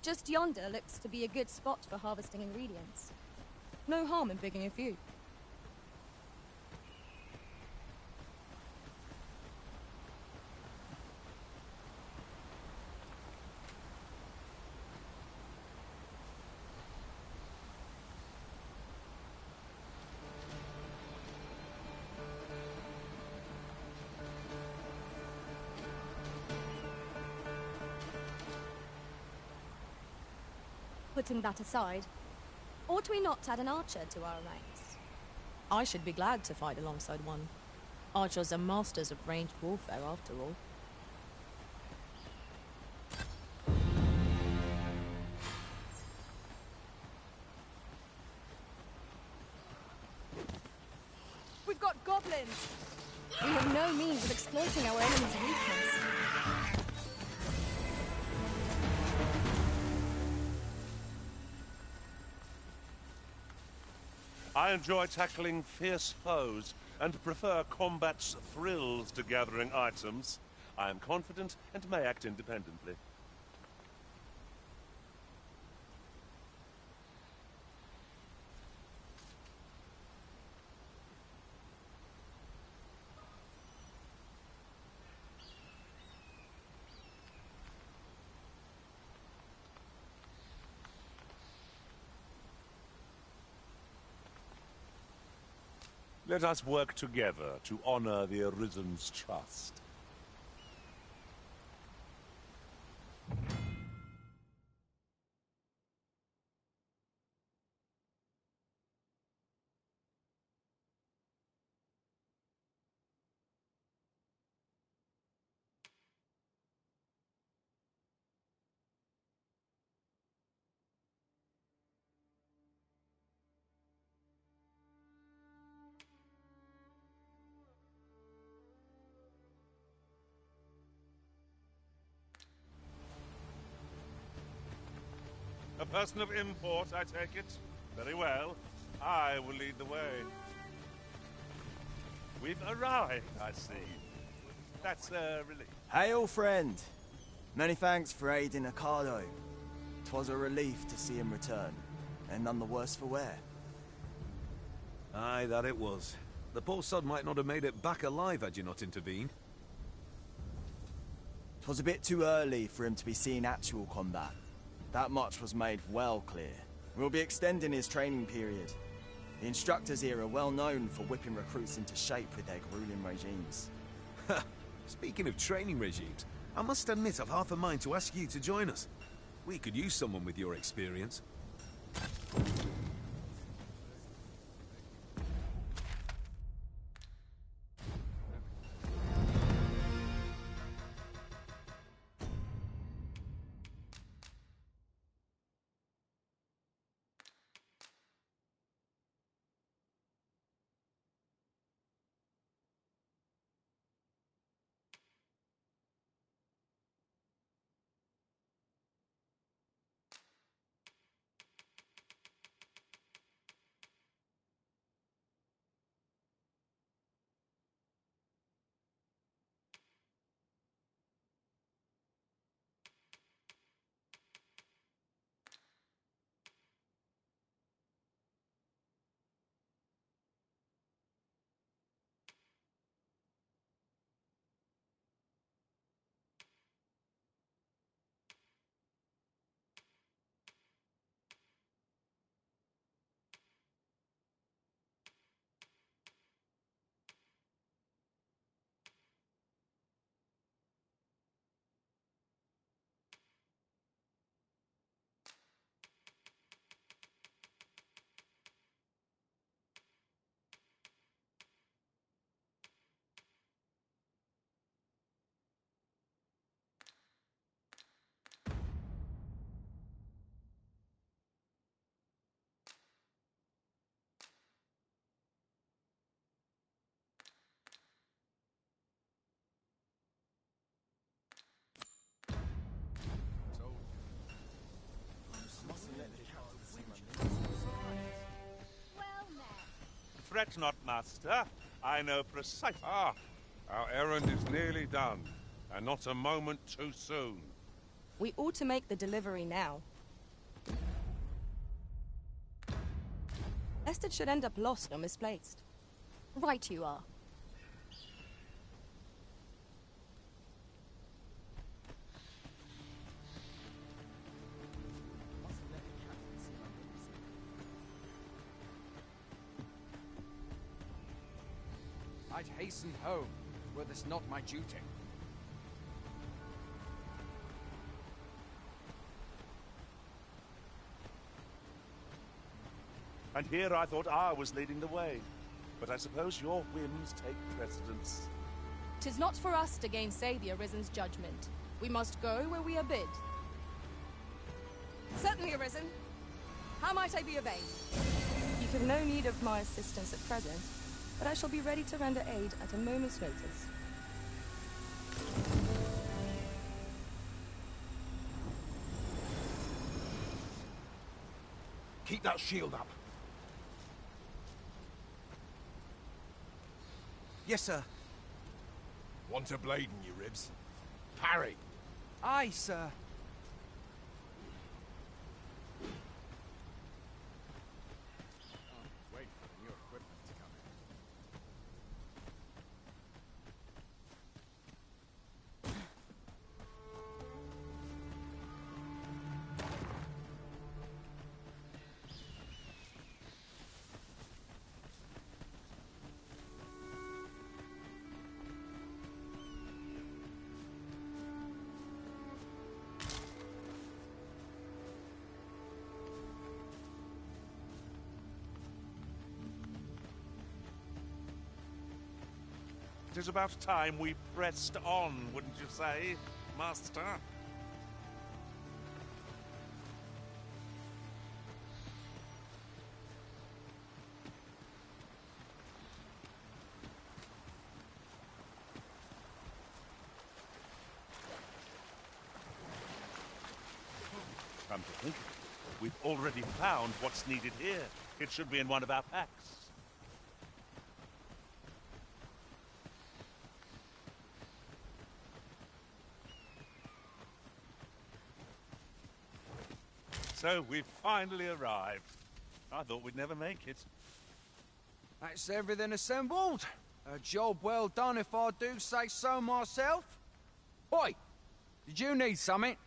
Just yonder looks to be a good spot for harvesting ingredients. No harm in picking a few. Putting that aside, ought we not add an archer to our ranks? I should be glad to fight alongside one. Archers are masters of ranged warfare, after all. We've got goblins! We have no means of exploiting our enemy's weakness. I enjoy tackling fierce foes and prefer combat's thrills to gathering items. I am confident and may act independently. Let us work together to honor the Arisen's trust. A person of import, I take it? Very well. I will lead the way. We've arrived, I see. That's a relief. Hail, friend! Many thanks for aiding Ocado. 'Twas a relief to see him return, and none the worse for wear. Aye, that it was. The poor sod might not have made it back alive had you not intervened. 'Twas a bit too early for him to be seeing actual combat. That much was made well clear. We'll be extending his training period. The instructors here are well known for whipping recruits into shape with their grueling regimes. Speaking of training regimes, I must admit I've half a mind to ask you to join us. We could use someone with your experience. Fret not, master. I know precisely. Ah, our errand is nearly done, and not a moment too soon. We ought to make the delivery now. lest it should end up lost or misplaced. Right you are. I'd hasten home, were this not my duty. And here I thought I was leading the way. But I suppose your whims take precedence. 'Tis not for us to gainsay the Arisen's judgment. We must go where we are bid. Certainly, Arisen. How might I be of aid? You have no need of my assistance at present, but I shall be ready to render aid at a moment's notice. Keep that shield up. Yes, sir. Want a blade in your ribs? Parry! Aye, sir. Wait for the new equipment to come in. It is about time we pressed on, wouldn't you say, Master? Come to think of it, we've already found what's needed here. It should be in one of our packs. So we've finally arrived. I thought we'd never make it. That's everything assembled. A job well done if I do say so myself. Oi! Did you need something?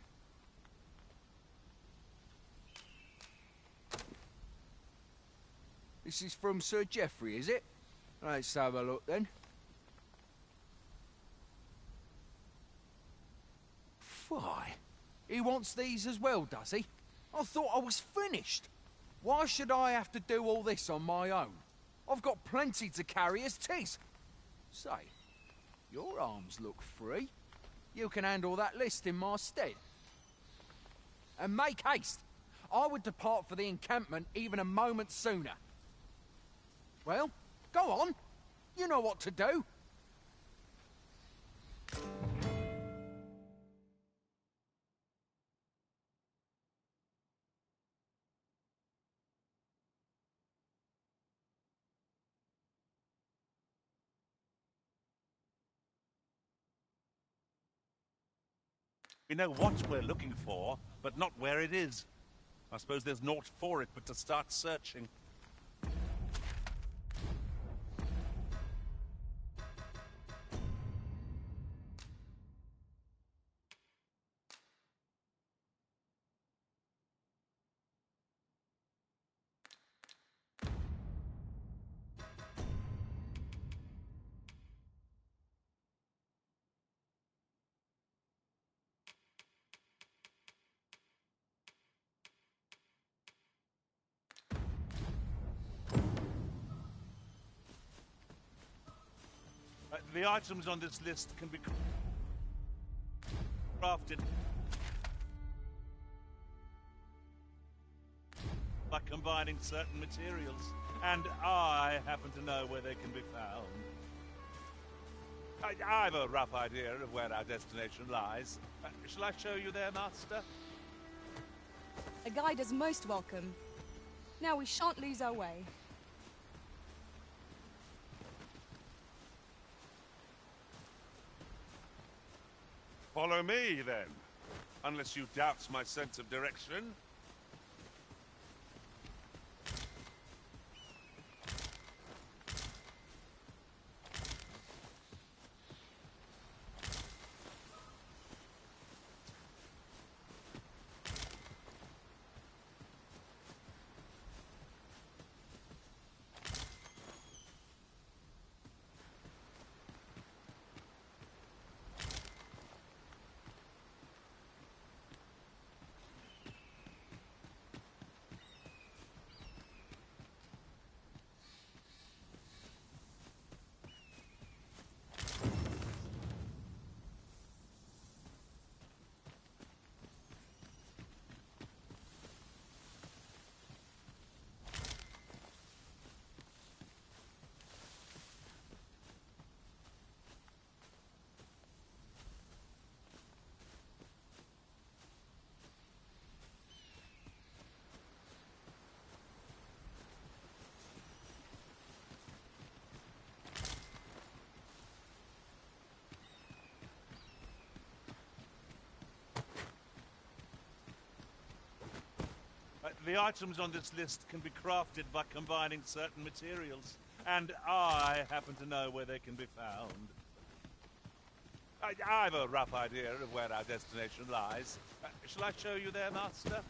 This is from Sir Geoffrey, is it? Let's have a look then. Fie. He wants these as well, does he? I thought I was finished. Why should I have to do all this on my own? I've got plenty to carry as tis. Say, your arms look free. You can handle that list in my stead. And make haste. I would depart for the encampment even a moment sooner. Well, go on. You know what to do. We know what we're looking for, but not where it is. I suppose there's naught for it but to start searching. The items on this list can be crafted by combining certain materials, and I happen to know where they can be found. I've a rough idea of where our destination lies. Shall I show you there, Master? A guide is most welcome. Now we shan't lose our way. Follow me, then. Unless you doubt my sense of direction. The items on this list can be crafted by combining certain materials, and I happen to know where they can be found. I've a rough idea of where our destination lies. Shall I show you there, Master?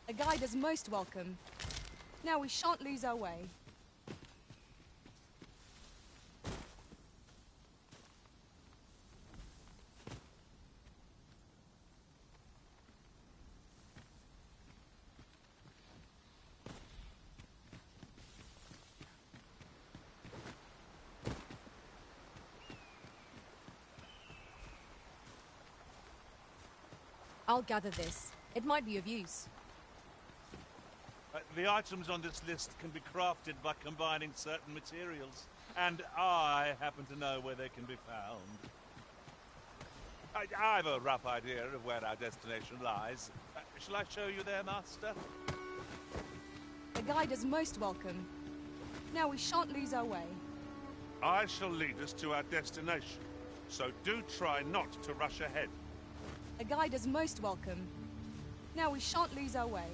A guide is most welcome. Now we shan't lose our way. I'll gather this. It might be of use. The items on this list can be crafted by combining certain materials, and I happen to know where they can be found. I've a rough idea of where our destination lies. Shall I show you there, Master? A guide is most welcome. Now we shan't lose our way. I shall lead us to our destination, so do try not to rush ahead. A guide is most welcome. Now we shan't lose our way.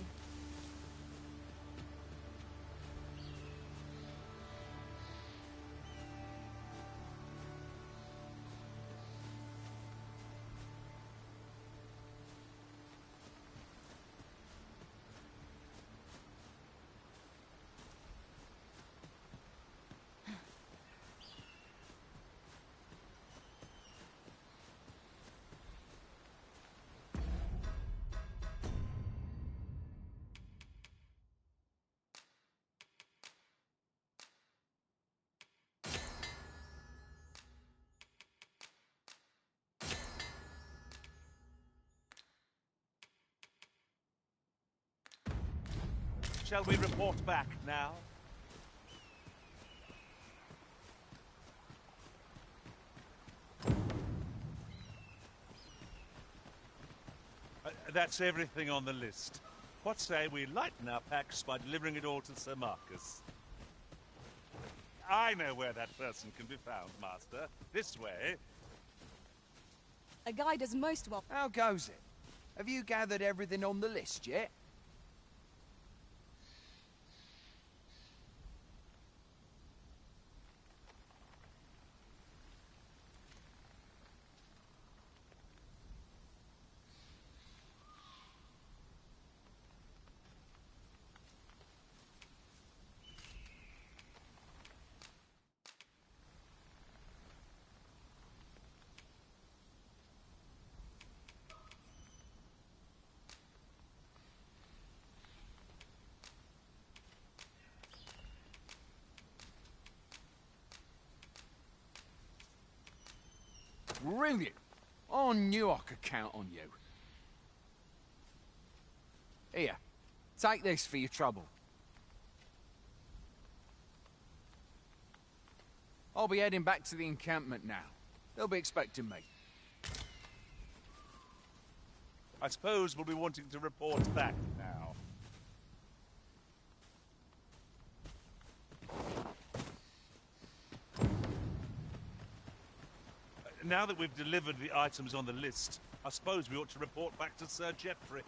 Shall we report back now? That's everything on the list. What say we lighten our packs by delivering it all to Sir Marcus? I know where that person can be found, Master. This way. A guide is most welcome. How goes it? Have you gathered everything on the list yet? Brilliant! I knew I could count on you. Here, take this for your trouble. I'll be heading back to the encampment now. They'll be expecting me. I suppose we'll be wanting to report back now. Now that we've delivered the items on the list, I suppose we ought to report back to Sir Geoffrey.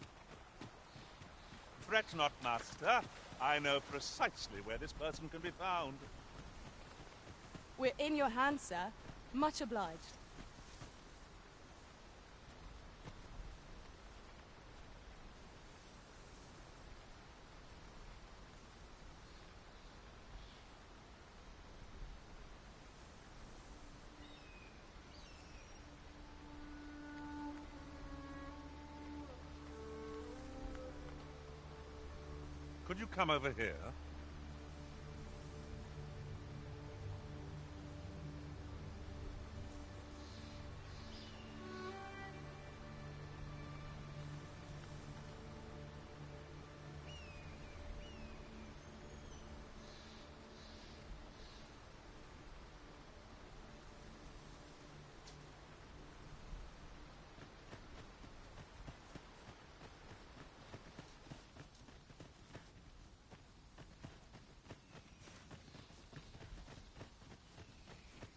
Fret not, Master. I know precisely where this person can be found. We're in your hands, sir. Much obliged. Could you come over here?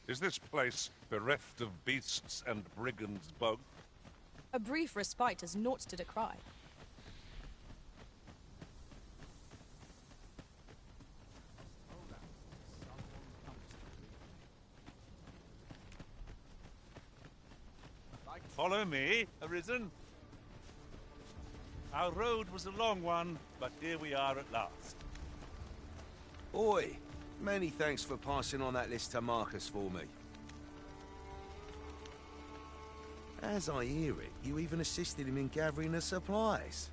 Is this place bereft of beasts and brigands both? A brief respite is naught to decry. Follow me, Arisen. Our road was a long one, but here we are at last. Oi, many thanks for passing on that list to Marcus for me. As I hear it, you even assisted him in gathering the supplies.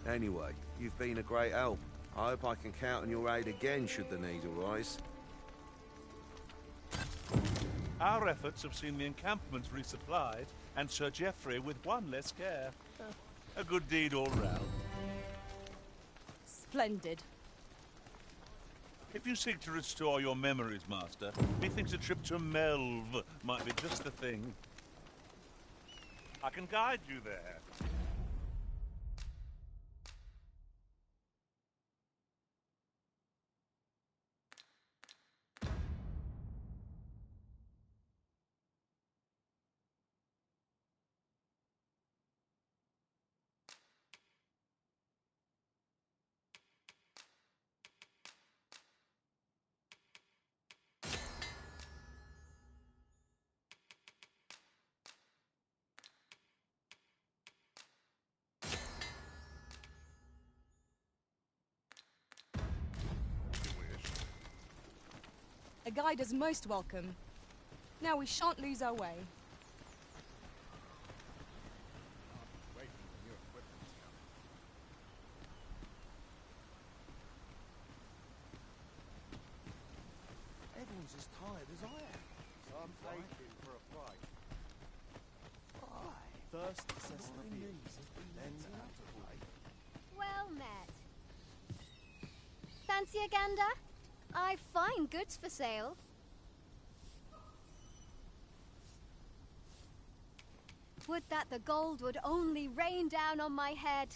Anyway, you've been a great help. I hope I can count on your aid again should the need arise. Our efforts have seen the encampments resupplied, and Sir Geoffrey with one less care. A good deed all round. Splendid. If you seek to restore your memories, Master, methinks a trip to Melve might be just the thing. I can guide you there. A guide is most welcome. Now we shan't lose our way. Everyone's as tired as I am. So I'm taking for a fight. First, assess the view, then out of play. Well met. Fancy a gander? I've fine goods for sale. Would that the gold would only rain down on my head.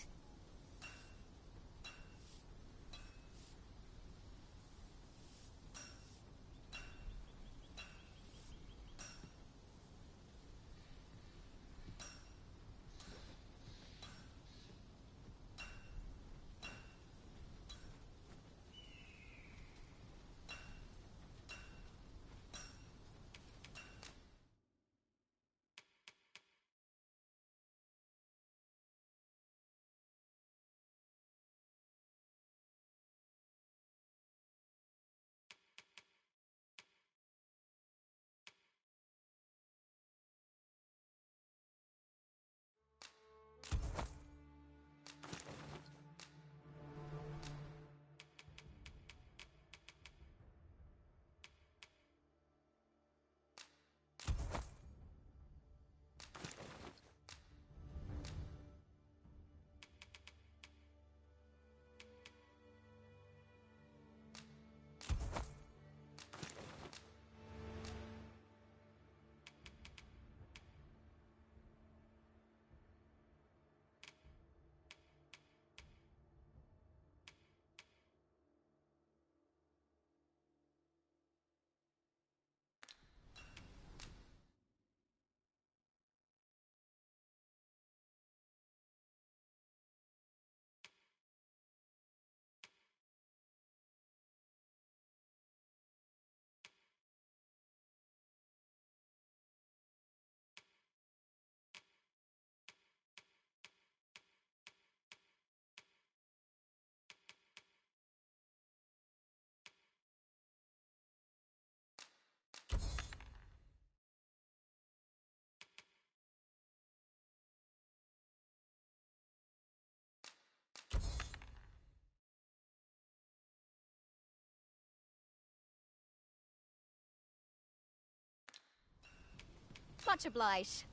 Much obliged.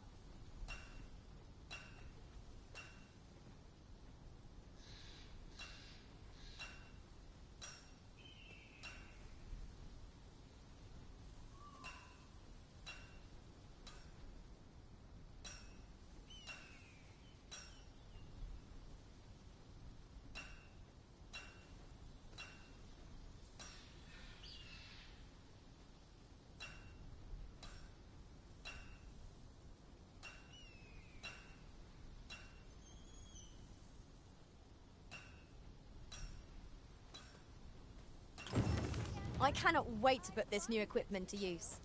I cannot wait to put this new equipment to use.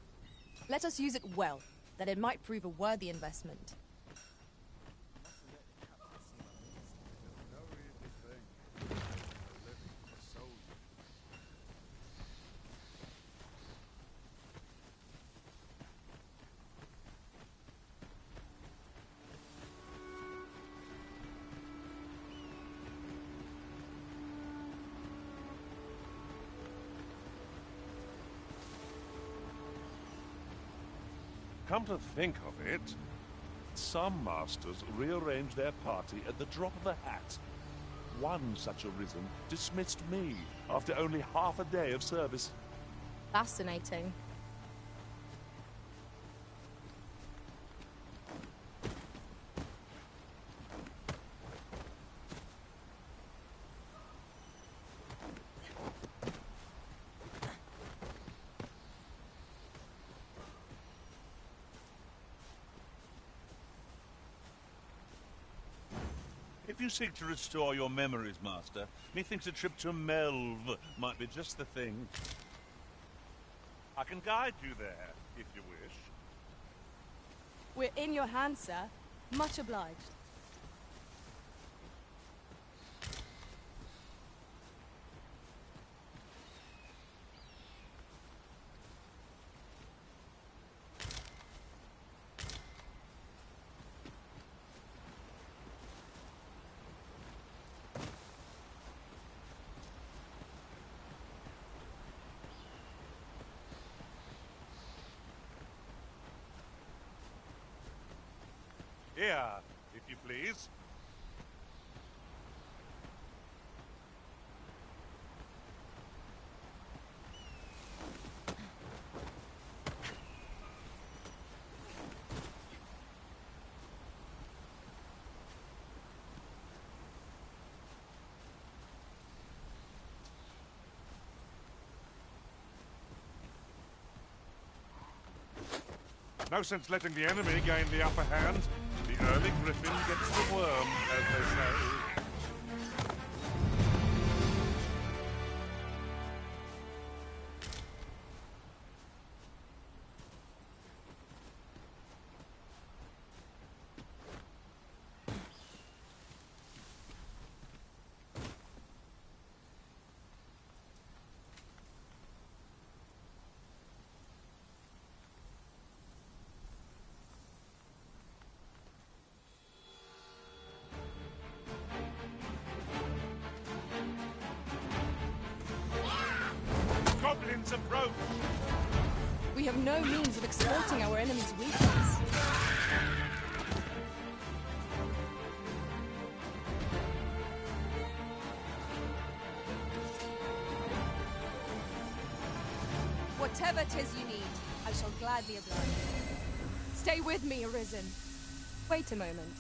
Let us use it well, that it might prove a worthy investment. come to think of it, some masters rearrange their party at the drop of a hat. One such arisen dismissed me after only half a day of service. Fascinating. If you seek to restore your memories, Master, methinks a trip to Melv might be just the thing. I can guide you there, if you wish. We're in your hands, sir. Much obliged. Here, if you please. No sense letting the enemy gain the upper hand. The early griffin gets the worm, as they say. Goblins approach! We have no means of exploiting our enemy's weakness. Whatever 'tis you need, I shall gladly oblige. Stay with me, Arisen. Wait a moment.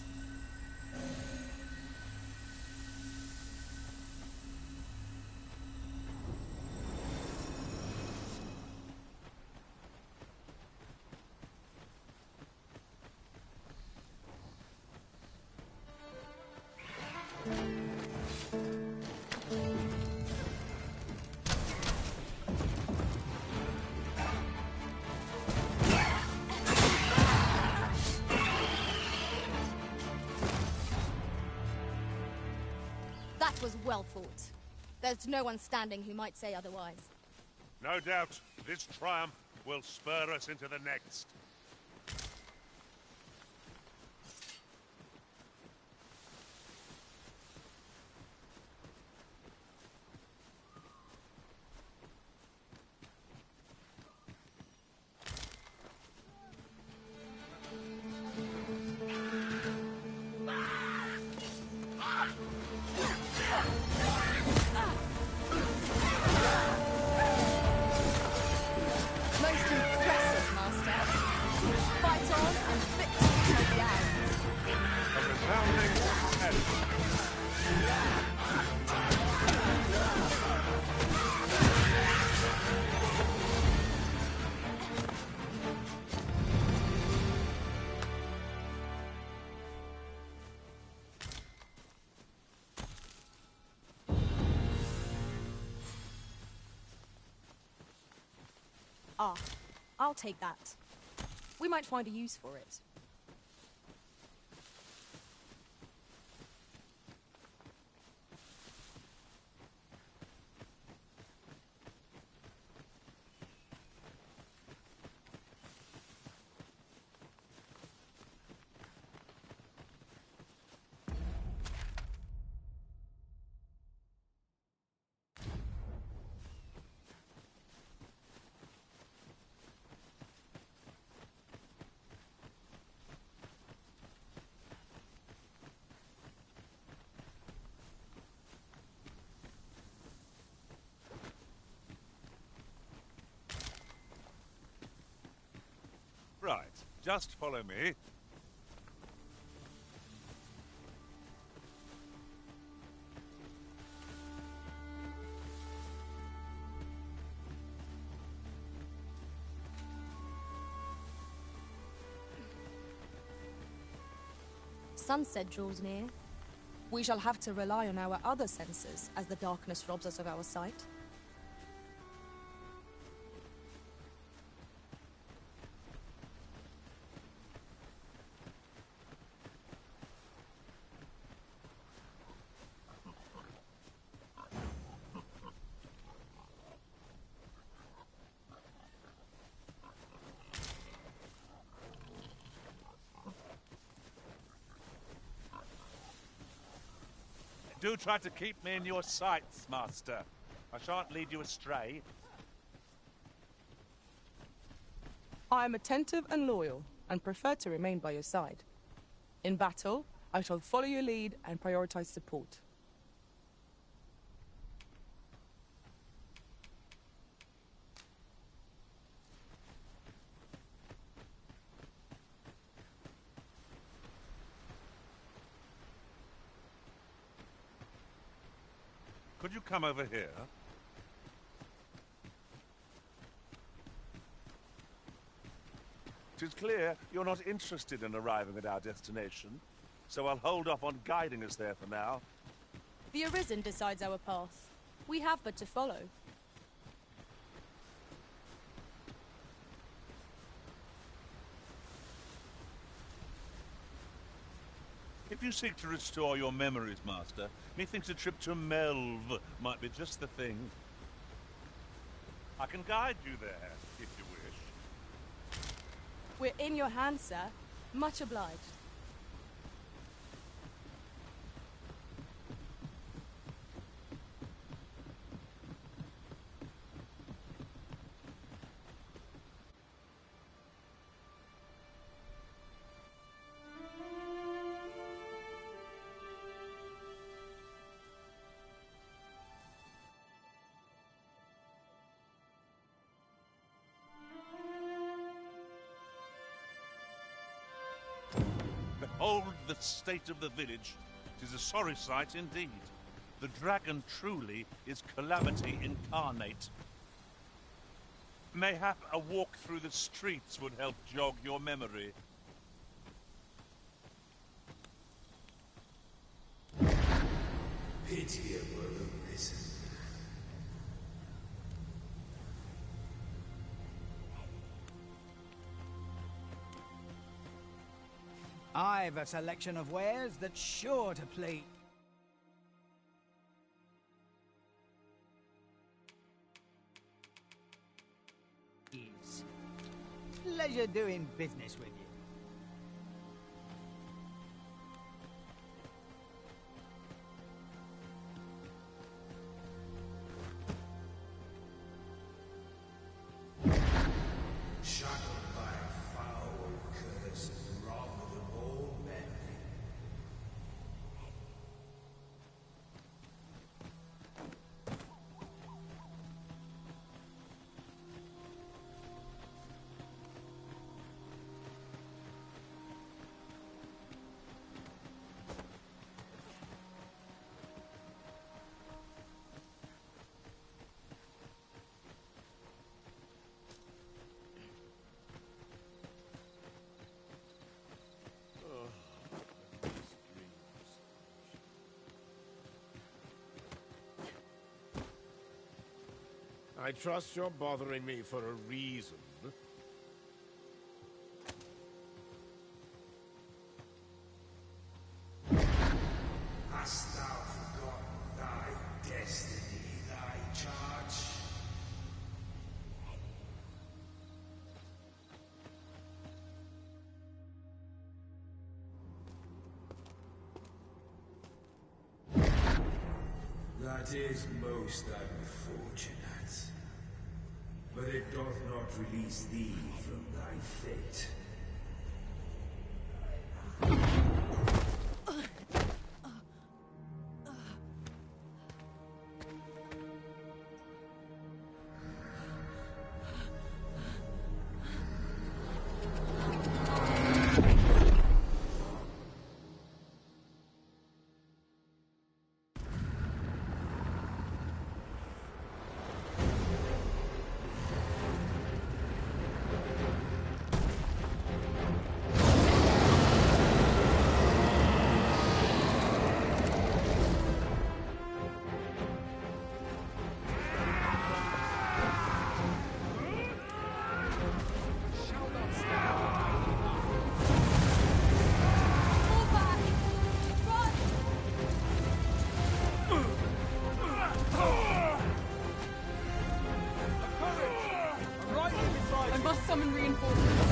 That was well fought. There's no one standing who might say otherwise. No doubt, this triumph will spur us into the next. Most impressive, Master. Fight on and victory shall be ours. A resounding success. Ah, I'll take that. We might find a use for it. Just follow me. Sunset draws near. We shall have to rely on our other senses as the darkness robs us of our sight. Do try to keep me in your sights, Master. I shan't lead you astray. I am attentive and loyal, and prefer to remain by your side. In battle, I shall follow your lead and prioritize support. Could you come over here? It is clear you're not interested in arriving at our destination, so I'll hold off on guiding us there for now. The Arisen decides our path. We have but to follow. If you seek to restore your memories, Master, methinks a trip to Melv might be just the thing. I can guide you there, if you wish. We're in your hands, sir. Much obliged. Behold the state of the village. 'Tis a sorry sight indeed. The dragon truly is calamity incarnate. Mayhap a walk through the streets would help jog your memory. Pitiable listen. I've a selection of wares that's sure to please. Pleasure doing business with you. Shackled by a foul curse, robbed of all memory. I trust you're bothering me for a reason. Hast thou forgotten thy destiny, thy charge? That is most unfortunate. But it doth not release thee from thy fate. summon reinforcements.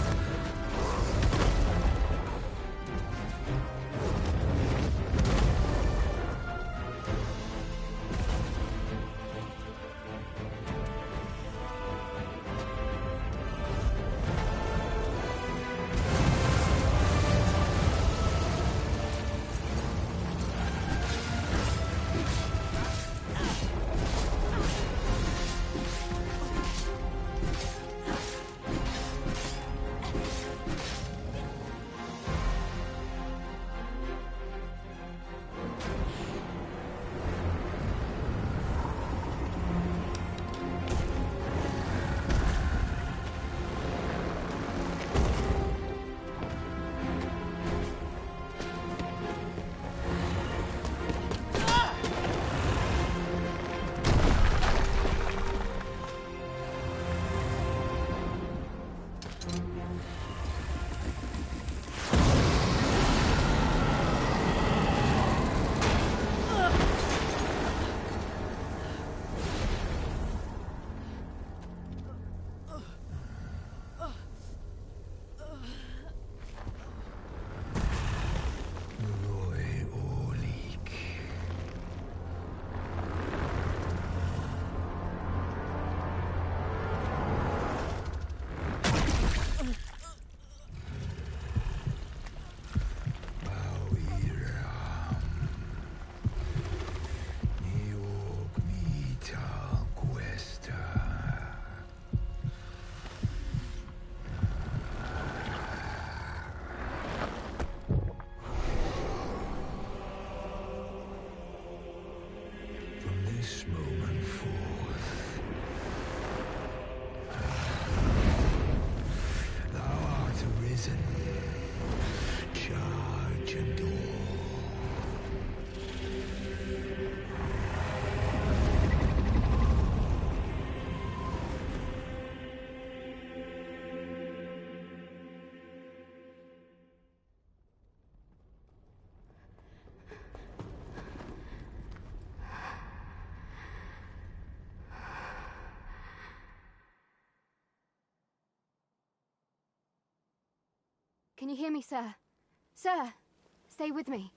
This moment forth, thou art arisen, charge and all. Can you hear me, sir? Sir, stay with me.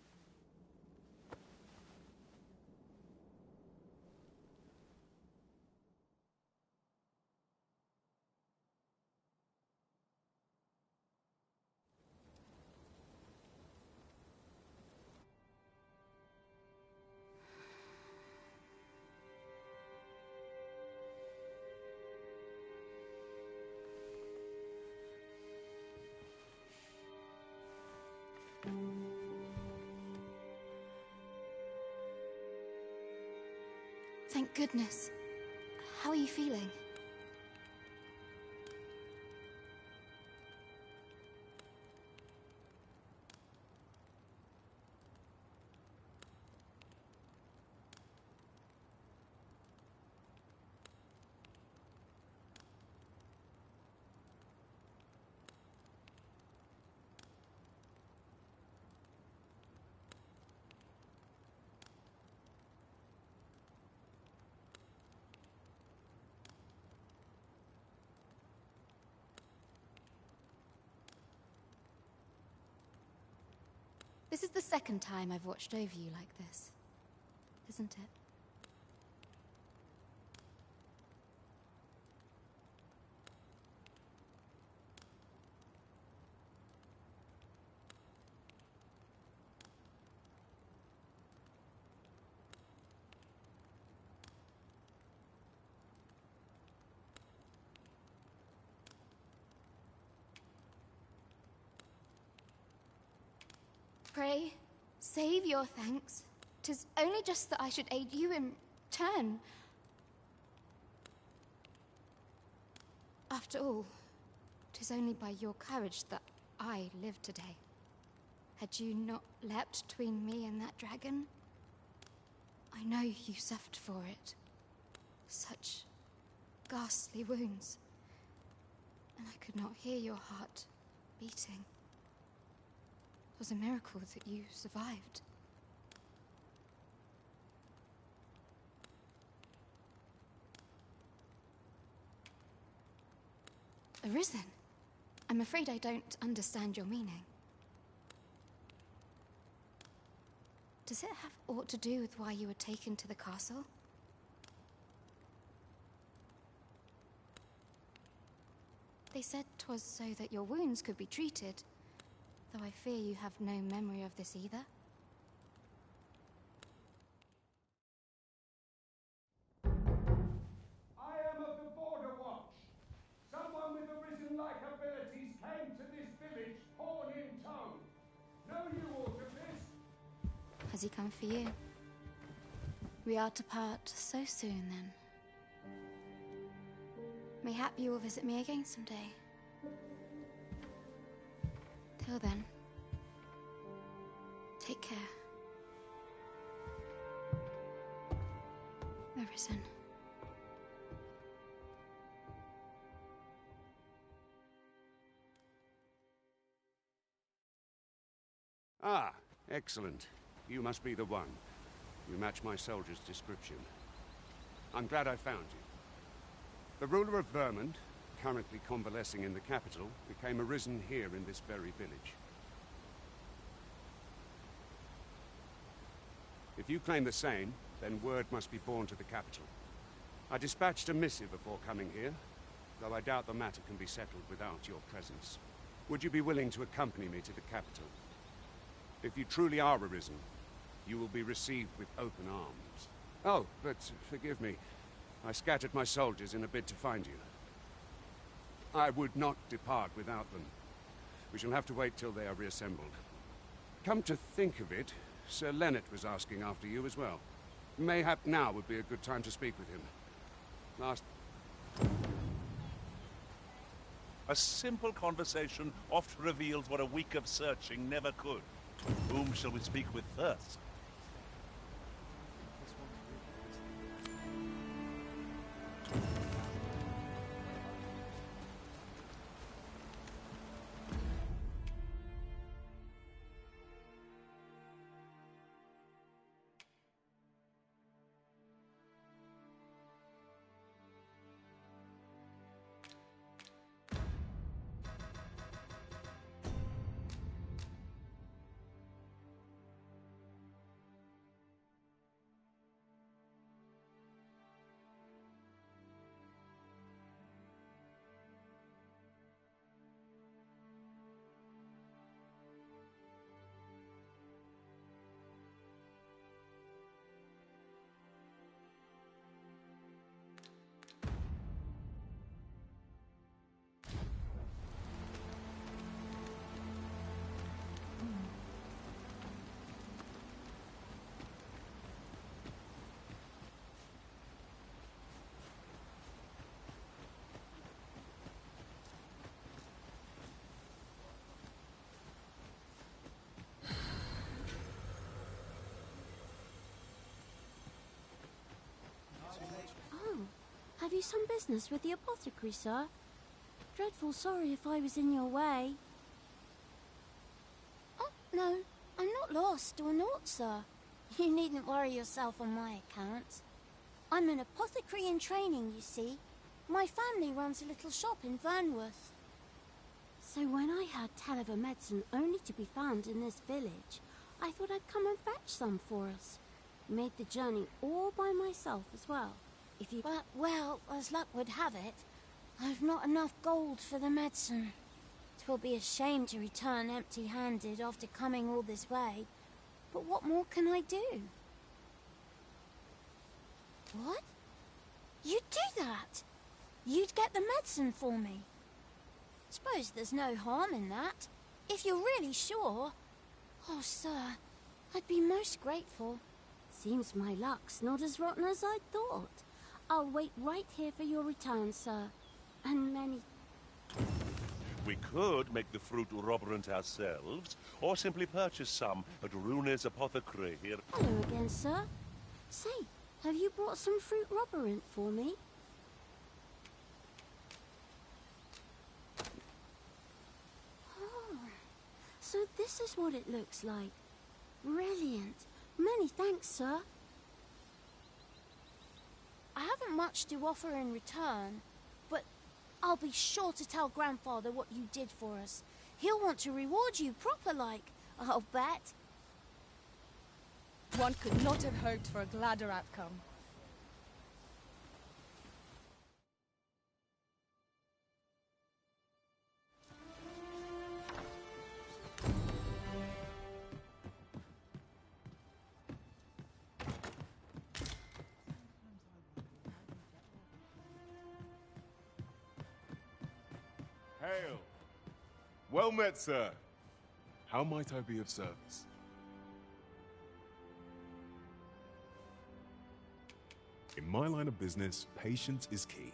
Thank goodness. How are you feeling? This is the second time I've watched over you like this, isn't it? Pray, save your thanks. 'Tis only just that I should aid you in turn. After all, 'tis only by your courage that I live today. Had you not leapt between me and that dragon, I know you suffered for it. Such ghastly wounds. And I could not hear your heart beating. It was a miracle that you survived. Arisen? I'm afraid I don't understand your meaning. Does it have aught to do with why you were taken to the castle? They said 'twas so that your wounds could be treated, though I fear you have no memory of this either. I am of the Border Watch. Someone with Arisen-like abilities came to this village, horn in tow. Know you aught of this? Has he come for you? We are to part so soon, then. Mayhap you will visit me again someday. Till then, take care. Arisen. Ah, excellent. You must be the one. You match my soldier's description. I'm glad I found you. The ruler of Vermund, currently convalescing in the capital, became arisen here in this very village. If you claim the same, then word must be borne to the capital. I dispatched a missive before coming here, though I doubt the matter can be settled without your presence. Would you be willing to accompany me to the capital? If you truly are arisen, you will be received with open arms. Oh, but forgive me. I scattered my soldiers in a bid to find you. I would not depart without them. We shall have to wait till they are reassembled. Come to think of it, Sir Leonard was asking after you as well. Mayhap now would be a good time to speak with him. A simple conversation oft reveals what a week of searching never could. Whom shall we speak with first? Have you some business with the apothecary, sir? Dreadful sorry if I was in your way. Oh, no, I'm not lost or naught, sir. You needn't worry yourself on my account. I'm an apothecary in training, you see. My family runs a little shop in Vernworth. So when I heard tell of a medicine only to be found in this village, I thought I'd come and fetch some for us. Made the journey all by myself as well. If you... But, well, as luck would have it, I've not enough gold for the medicine. 'Twill be a shame to return empty-handed after coming all this way. But what more can I do? What? You'd do that? You'd get the medicine for me? Suppose there's no harm in that. If you're really sure. Oh, sir, I'd be most grateful. Seems my luck's not as rotten as I'd thought. I'll wait right here for your return, sir. And many... We could make the fruit roborant ourselves, or simply purchase some at Rune's apothecary here. Hello again, sir. Say, have you brought some fruit roborant for me? Oh, so this is what it looks like. Brilliant. Many thanks, sir. I haven't much to offer in return, but I'll be sure to tell Grandfather what you did for us. He'll want to reward you proper-like, I'll bet. One could not have hoped for a gladder outcome. Hail! Well met, sir. How might I be of service? In my line of business, patience is key.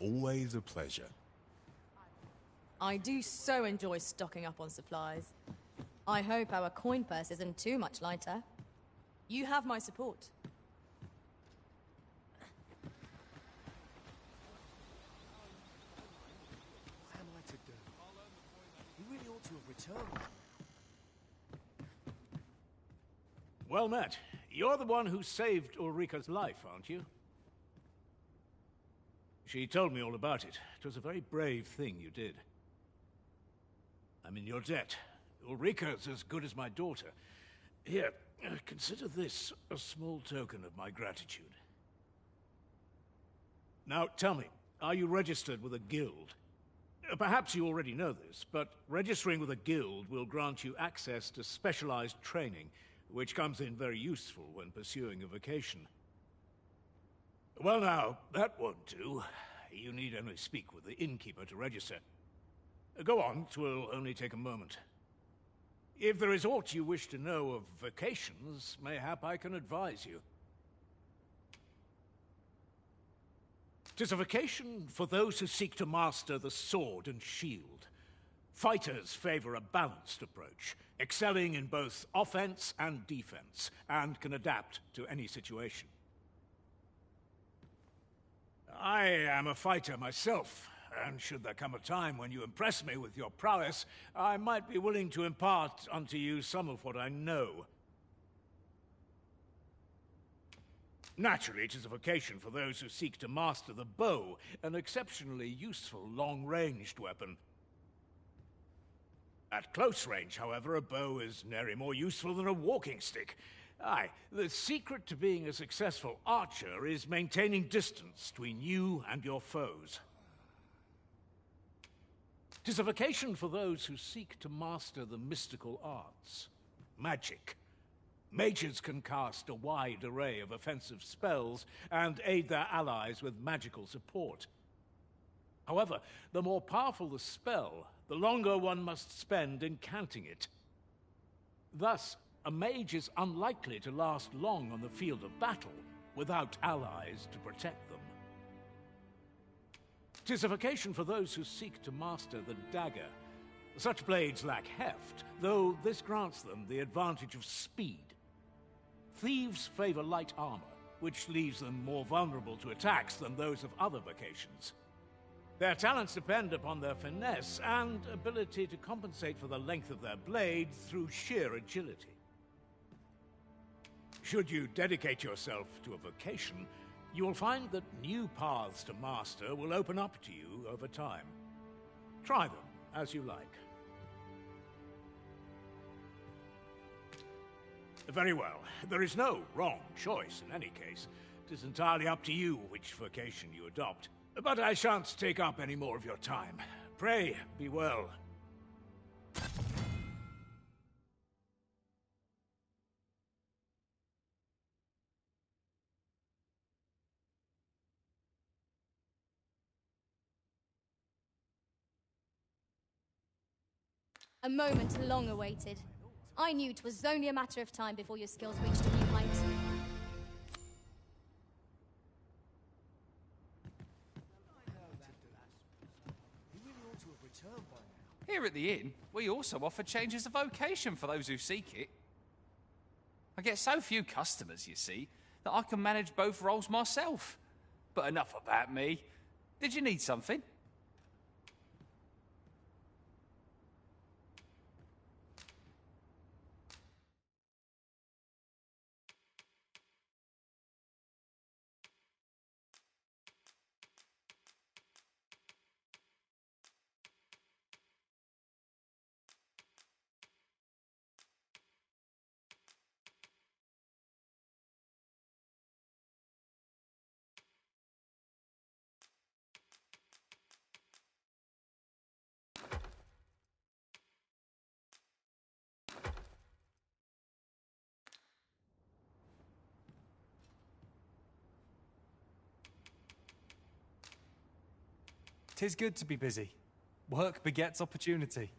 Always a pleasure. I do so enjoy stocking up on supplies. I hope our coin purse isn't too much lighter. You have my support. What am I to do? He really ought to have returned. Well met. You're the one who saved Ulrika's life, aren't you? She told me all about it. It was a very brave thing you did. I'm in your debt. Ulrika's as good as my daughter. Here, consider this a small token of my gratitude. Now, tell me, are you registered with a guild? Perhaps you already know this, but registering with a guild will grant you access to specialized training, which comes in very useful when pursuing a vocation. Well now, that won't do. You need only speak with the innkeeper to register. Go on, 'twill only take a moment. If there is aught you wish to know of vocations, mayhap I can advise you. 'Tis a vocation for those who seek to master the sword and shield. Fighters favor a balanced approach, excelling in both offense and defense, and can adapt to any situation. I am a fighter myself, and should there come a time when you impress me with your prowess, I might be willing to impart unto you some of what I know. Naturally, it is a vocation for those who seek to master the bow, an exceptionally useful long-ranged weapon. At close range, however, a bow is nary more useful than a walking stick. Aye, the secret to being a successful archer is maintaining distance between you and your foes. 'Tis a vocation for those who seek to master the mystical arts. Magic. Mages can cast a wide array of offensive spells and aid their allies with magical support. However, the more powerful the spell, the longer one must spend incanting it. Thus, a mage is unlikely to last long on the field of battle without allies to protect them. 'Tis a vocation for those who seek to master the dagger. Such blades lack heft, though this grants them the advantage of speed. Thieves favor light armor, which leaves them more vulnerable to attacks than those of other vocations. Their talents depend upon their finesse and ability to compensate for the length of their blade through sheer agility. Should you dedicate yourself to a vocation, you will find that new paths to master will open up to you over time. Try them as you like. Very well. There is no wrong choice in any case. It is entirely up to you which vocation you adopt. But I shan't take up any more of your time. Pray, be well. A moment long awaited. I knew 'twas only a matter of time before your skills reached a new height. Here at the inn, we also offer changes of vocation for those who seek it. I get so few customers, you see, that I can manage both roles myself. But enough about me. Did you need something? "'Tis good to be busy. Work begets opportunity."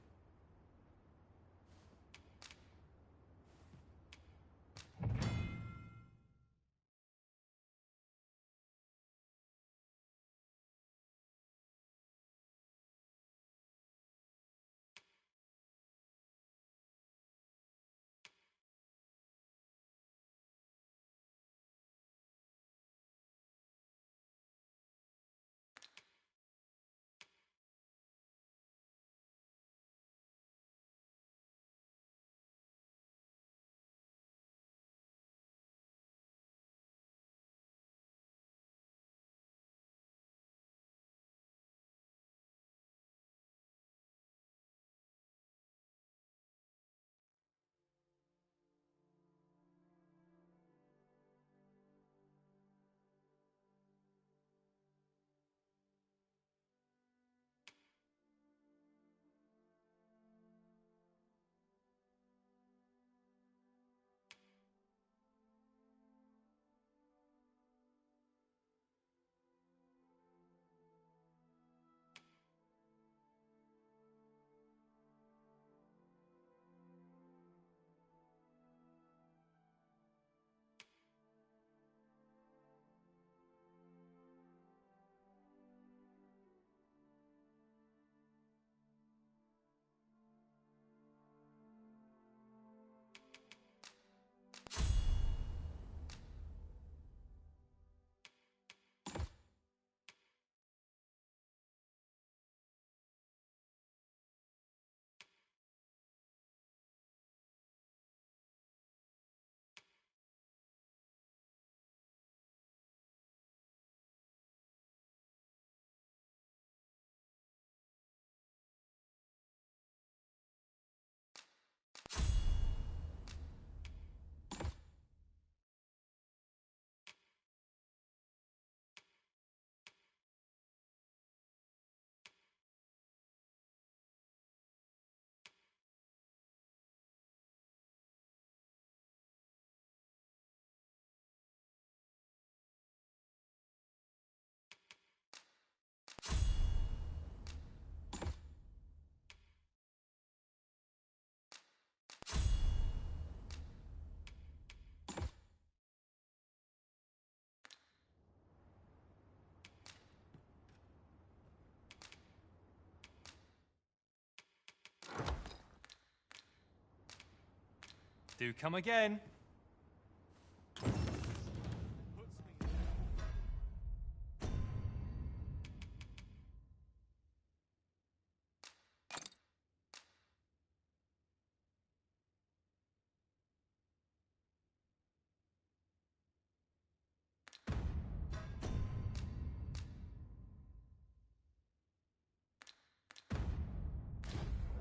"Do come again."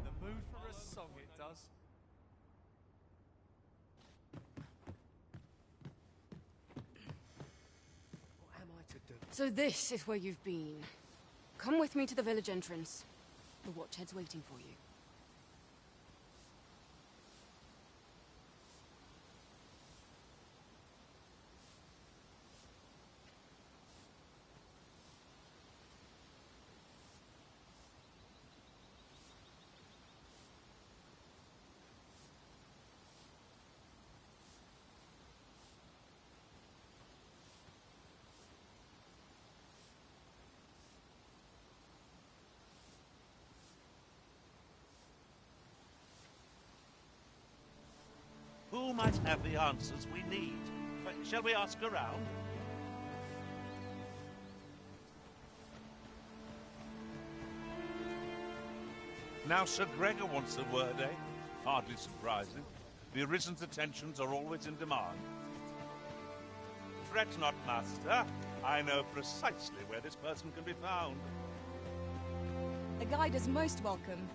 The mood for a song, it does. What am I to do? So this is where you've been. Come with me to the village entrance. The Watchhead's waiting for you. might have the answers we need. Shall we ask around? Now Sir Gregor wants a word, eh? Hardly surprising. The Arisen's attentions are always in demand. Fret not, Master. I know precisely where this person can be found. A guide is most welcome.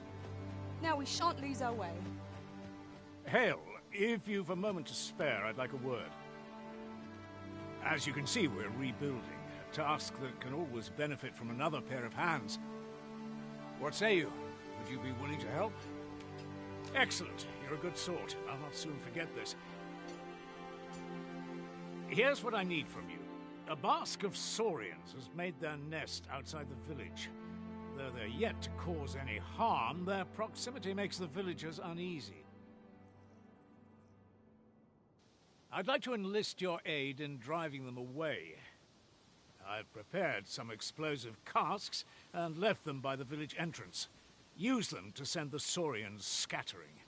Now we shan't lose our way. Hale, if you've a moment to spare, I'd like a word. As you can see, we're rebuilding. A task that can always benefit from another pair of hands. What say you? Would you be willing to help? Excellent. You're a good sort. I'll not soon forget this. Here's what I need from you. A bask of saurians has made their nest outside the village. Though they're yet to cause any harm, their proximity makes the villagers uneasy. I'd like to enlist your aid in driving them away. I've prepared some explosive casks and left them by the village entrance. Use them to send the saurians scattering.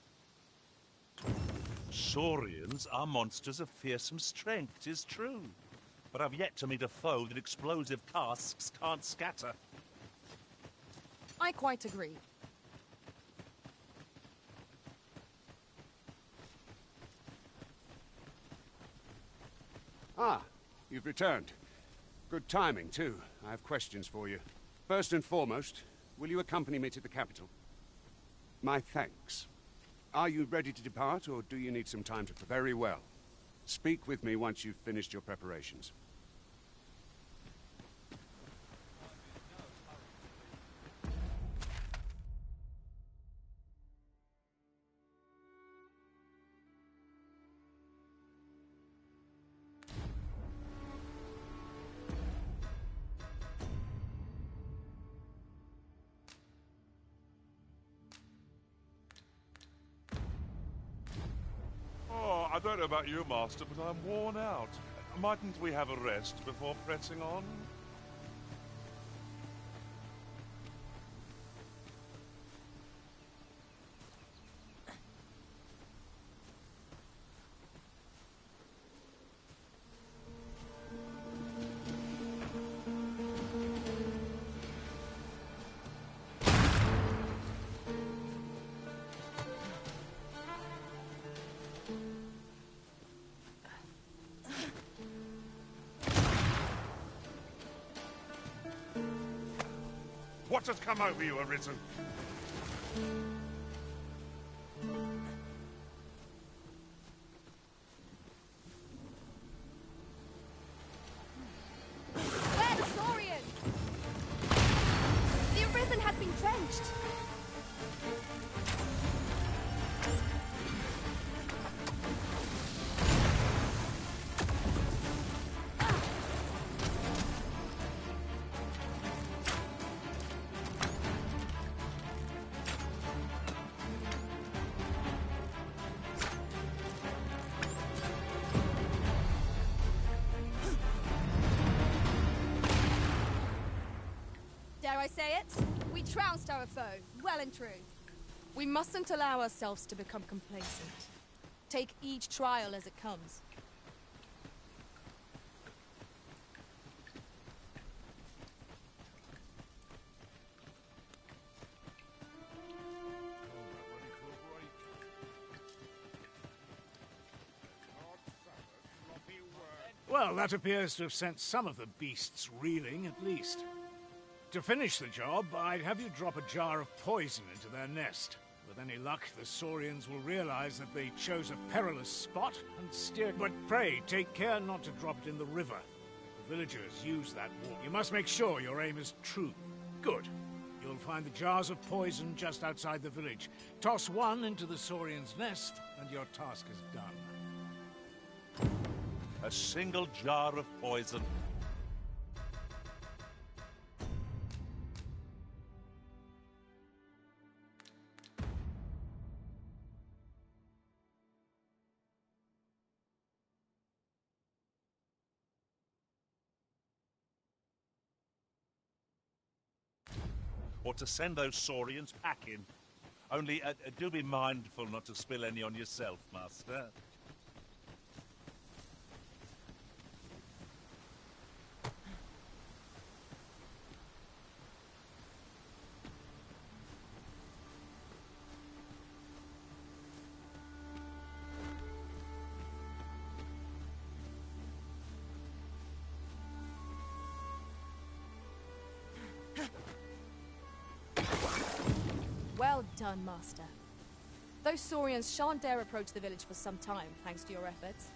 Saurians are monsters of fearsome strength, 'tis true. But I've yet to meet a foe that explosive casks can't scatter. I quite agree. Ah, you've returned. Good timing, too. I have questions for you. First and foremost, will you accompany me to the capital? My thanks. Are you ready to depart, or do you need some time to prepare? Very well. Speak with me once you've finished your preparations. I don't know about you, Master, but I'm worn out. Mightn't we have a rest before pressing on? What has come over you, Arisen? Where the Saurians? The Arisen has been drenched. Dare I say it? We trounced our foe, well and true. We mustn't allow ourselves to become complacent. Take each trial as it comes. Well, that appears to have sent some of the beasts reeling, at least. To finish the job, I'd have you drop a jar of poison into their nest. With any luck, the Saurians will realize that they chose a perilous spot and steer... But pray, take care not to drop it in the river. The villagers use that water. You must make sure your aim is true. Good. You'll find the jars of poison just outside the village. Toss one into the Saurian's nest, and your task is done. A single jar of poison. Or to send those Saurians packing. Only do be mindful not to spill any on yourself, Master. done, Master. Those Saurians shan't dare approach the village for some time, thanks to your efforts.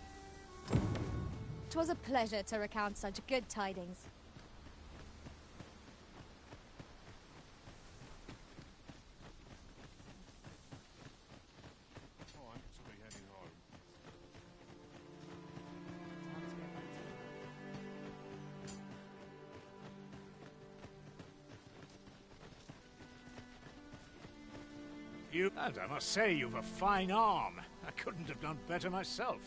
'Twas a pleasure to recount such good tidings. Time to be heading home. And I must say, you've a fine arm. I couldn't have done better myself.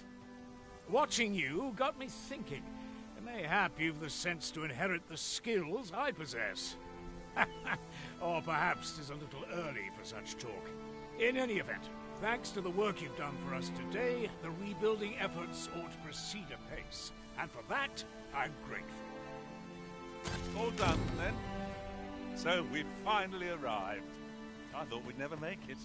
Watching you got me thinking. Mayhap you've the sense to inherit the skills I possess. Or perhaps 'tis a little early for such talk. In any event, thanks to the work you've done for us today, the rebuilding efforts ought to proceed apace. And for that, I'm grateful. All done, then. So we've finally arrived. I thought we'd never make it.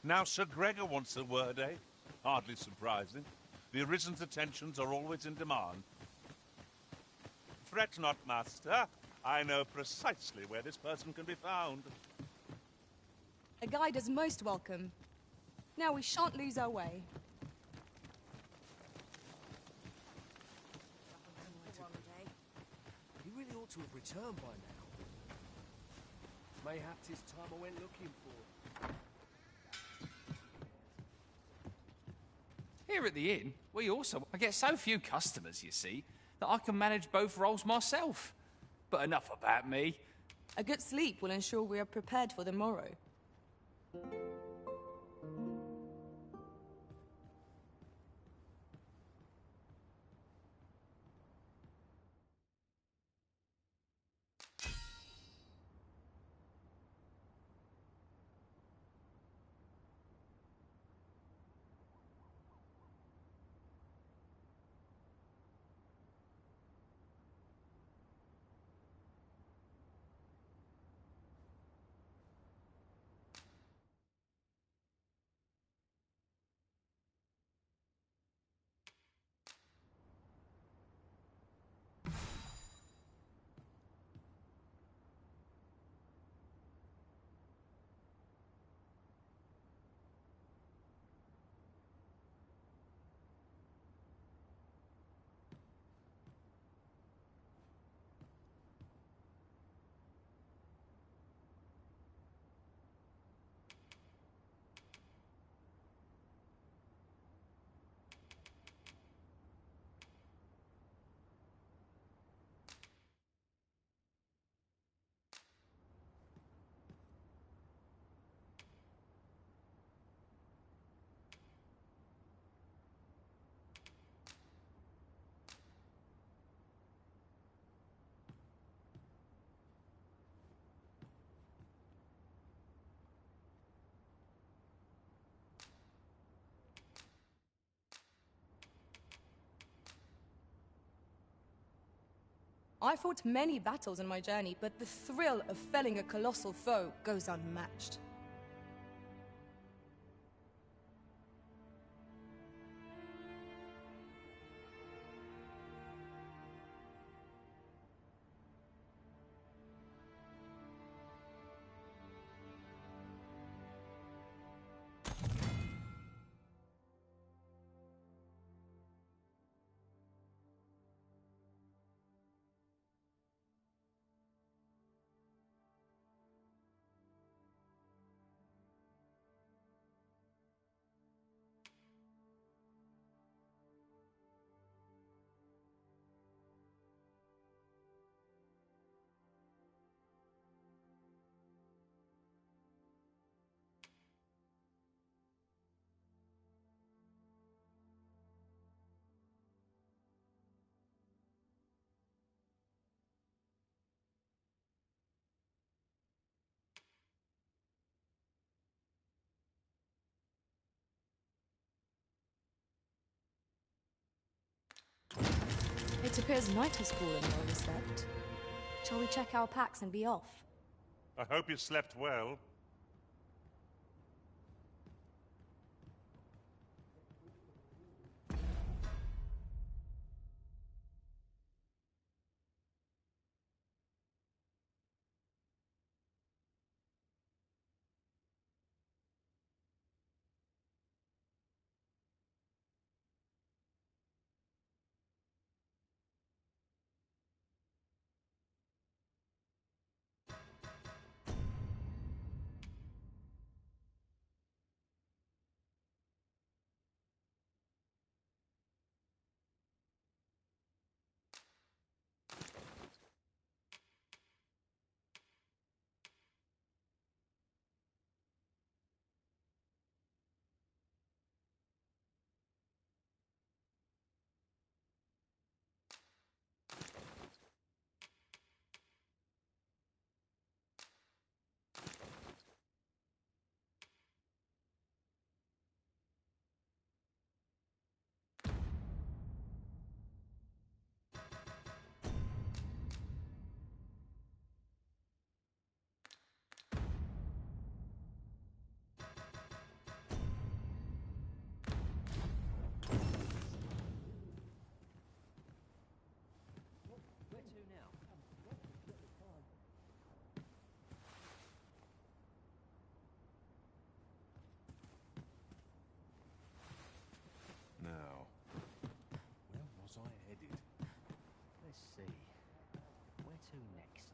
Now Sir Gregor wants a word, eh? Hardly surprising. The Arisen's attentions are always in demand. Fret not, Master. I know precisely where this person can be found. A guide is most welcome. Now we shan't lose our way. He really ought to have returned by now. Mayhap 'tis time I went looking for. Here at the inn, I get so few customers, you see, that I can manage both roles myself. But enough about me. A good sleep will ensure we are prepared for the morrow. I fought many battles in my journey, but the thrill of felling a colossal foe goes unmatched. It appears night has fallen while we slept. Shall we check our packs and be off? I hope you slept well. Now, where was I headed? Let's see. Where to next?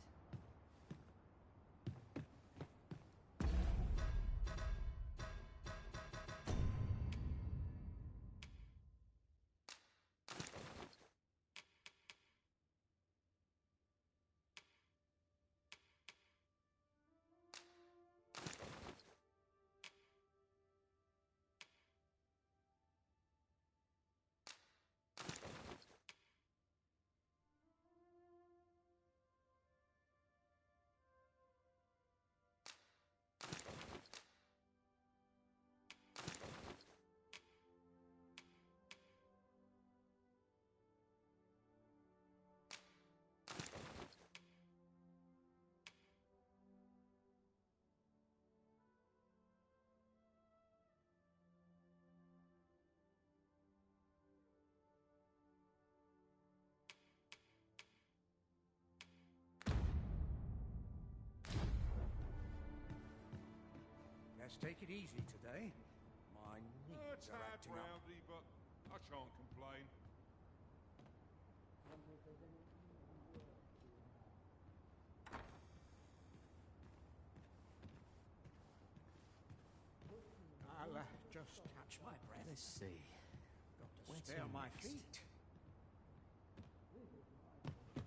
Let's take it easy today. My knees are acting up. Rowdy, but I shan't complain. I'll just catch my breath. Let's see. Got to Where stay to on my next? feet.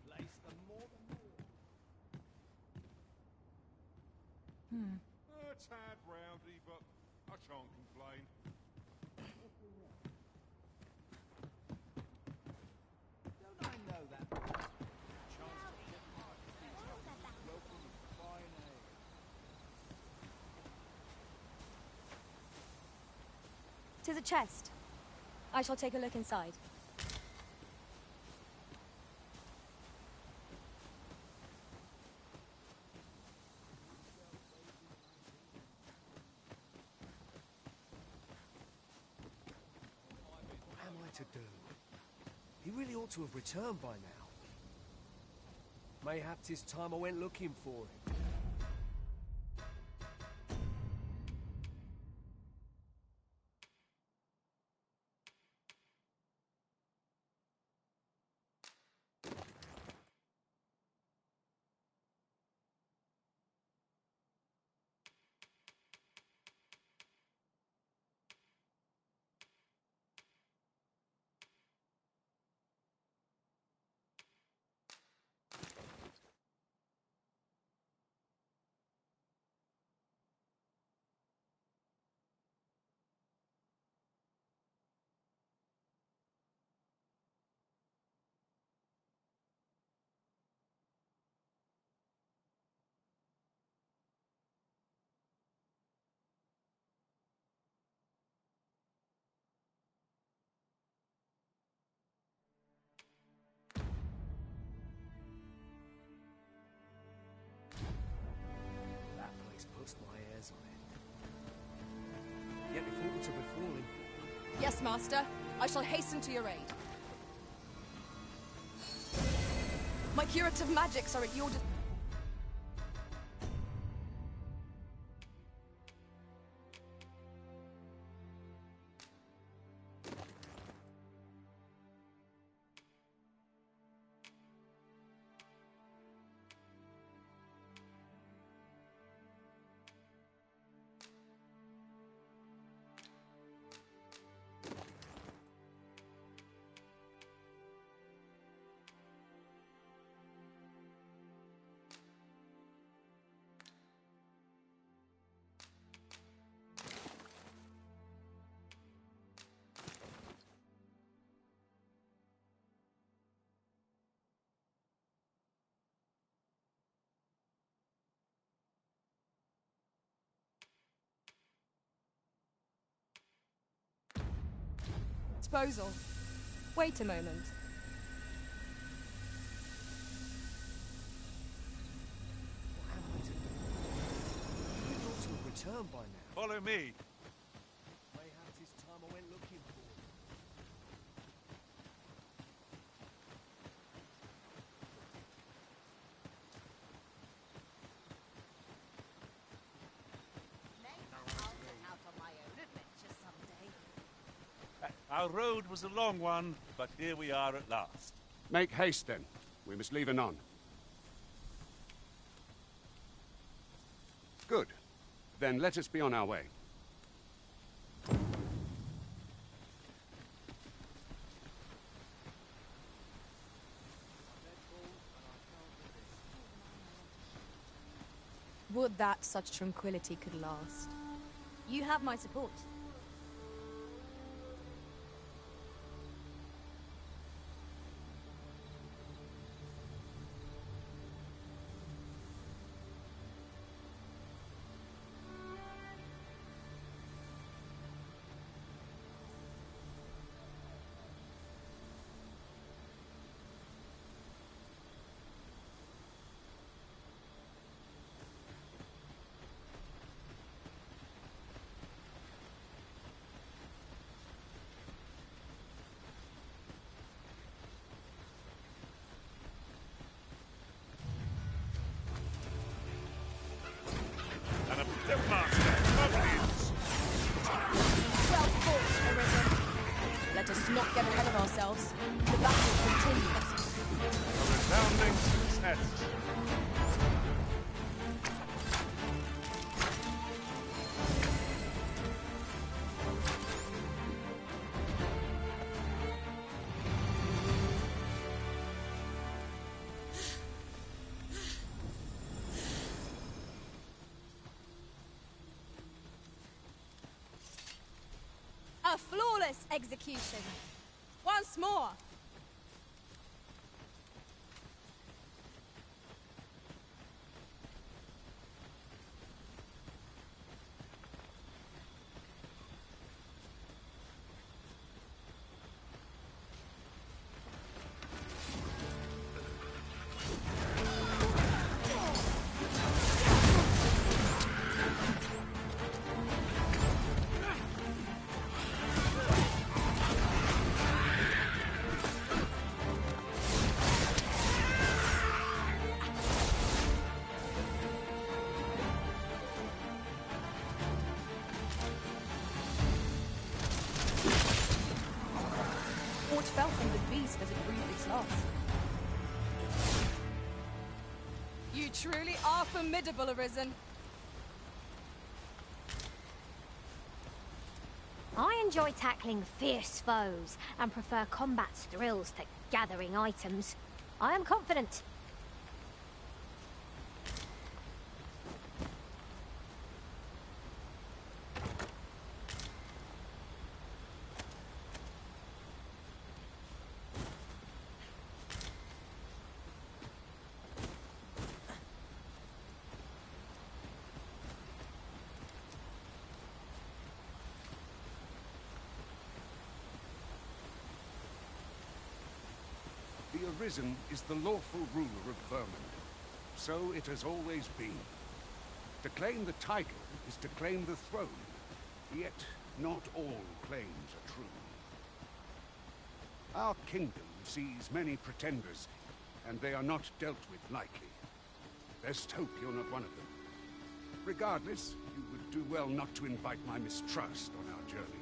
Place them more than more. A tad rowdy, but I shan't complain. Don't I know that? Chance to get my feet up. Welcome to fine ale. To the chest. I shall take a look inside. What am I to do? He really ought to have returned by now. Mayhap 'tis time I went looking for him. Yes, Master. I shall hasten to your aid. My curative magics are at your disposal. Wait a moment. What am I to do? He ought to have returned by now. Follow me. Mayhap 'tis time I went looking for him. Our road was a long one, but here we are at last. Make haste, then. We must leave anon. Good. Then let us be on our way. Would that such tranquility could last. You have my support. Well fought, Arisen. Let us not get ahead of ourselves. The battle continues. A resounding success. A flawless execution. Once more. What fell from the beast as it breathed its last? You truly are formidable, Arisen. I enjoy tackling fierce foes and prefer combat's thrills to gathering items. I am confident. The Arisen is the lawful ruler of Vermund. So it has always been. To claim the title is to claim the throne. Yet, not all claims are true. Our kingdom sees many pretenders, and they are not dealt with lightly. Best hope you're not one of them. Regardless, you would do well not to invite my mistrust on our journey.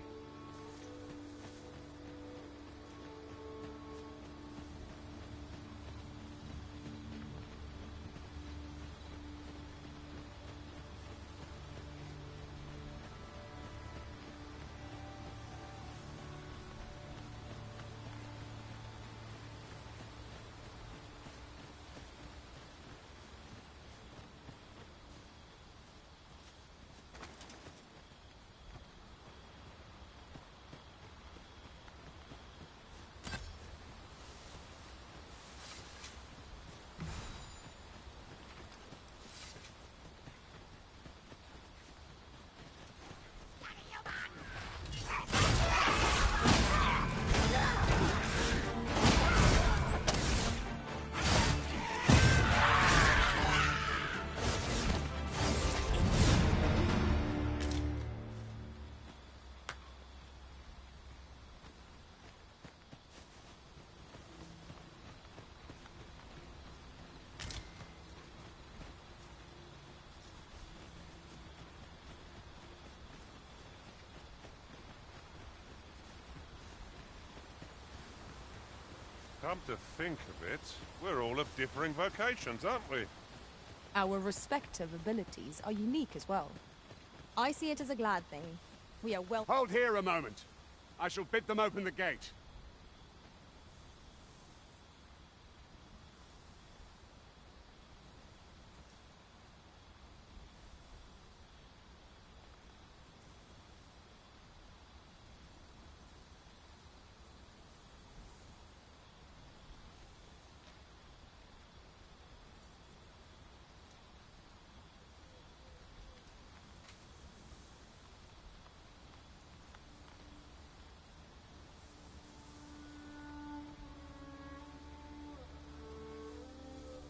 Come to think of it, we're all of differing vocations, aren't we? Our respective abilities are unique as well. I see it as a glad thing. We are well— Hold here a moment. I shall bid them open the gate.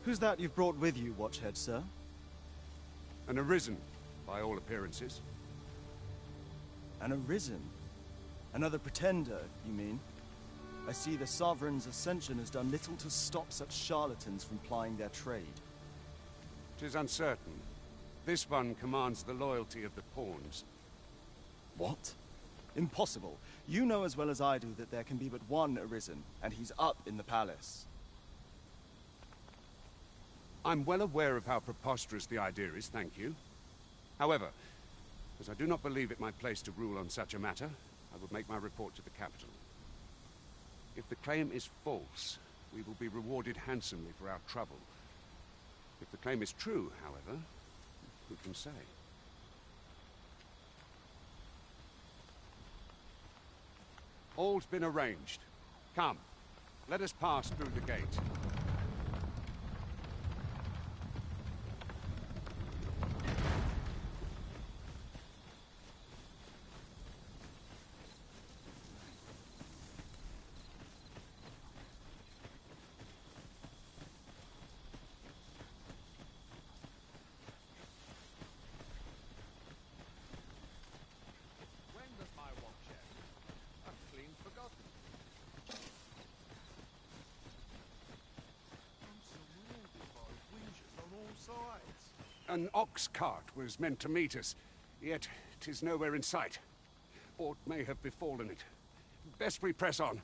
Who's that you've brought with you, Watchhead, sir? An Arisen, by all appearances. An Arisen? Another pretender, you mean? I see the Sovereign's ascension has done little to stop such charlatans from plying their trade. 'Tis uncertain. This one commands the loyalty of the pawns. What? Impossible. You know as well as I do that there can be but one Arisen, and he's up in the palace. I'm well aware of how preposterous the idea is, thank you. However, as I do not believe it my place to rule on such a matter, I will make my report to the capital. If the claim is false, we will be rewarded handsomely for our trouble. If the claim is true, however, who can say? All's been arranged. Come, let us pass through the gate. An ox cart was meant to meet us, yet 'tis nowhere in sight. Aught may have befallen it. Best we press on.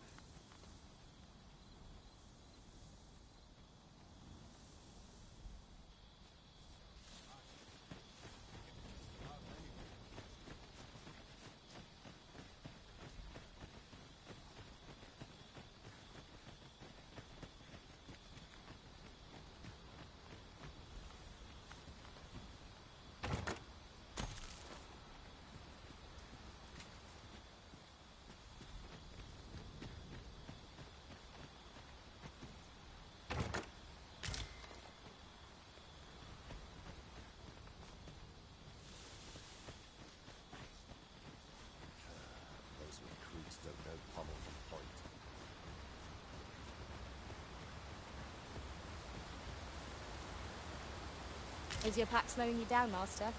Is your pack slowing you down, Master?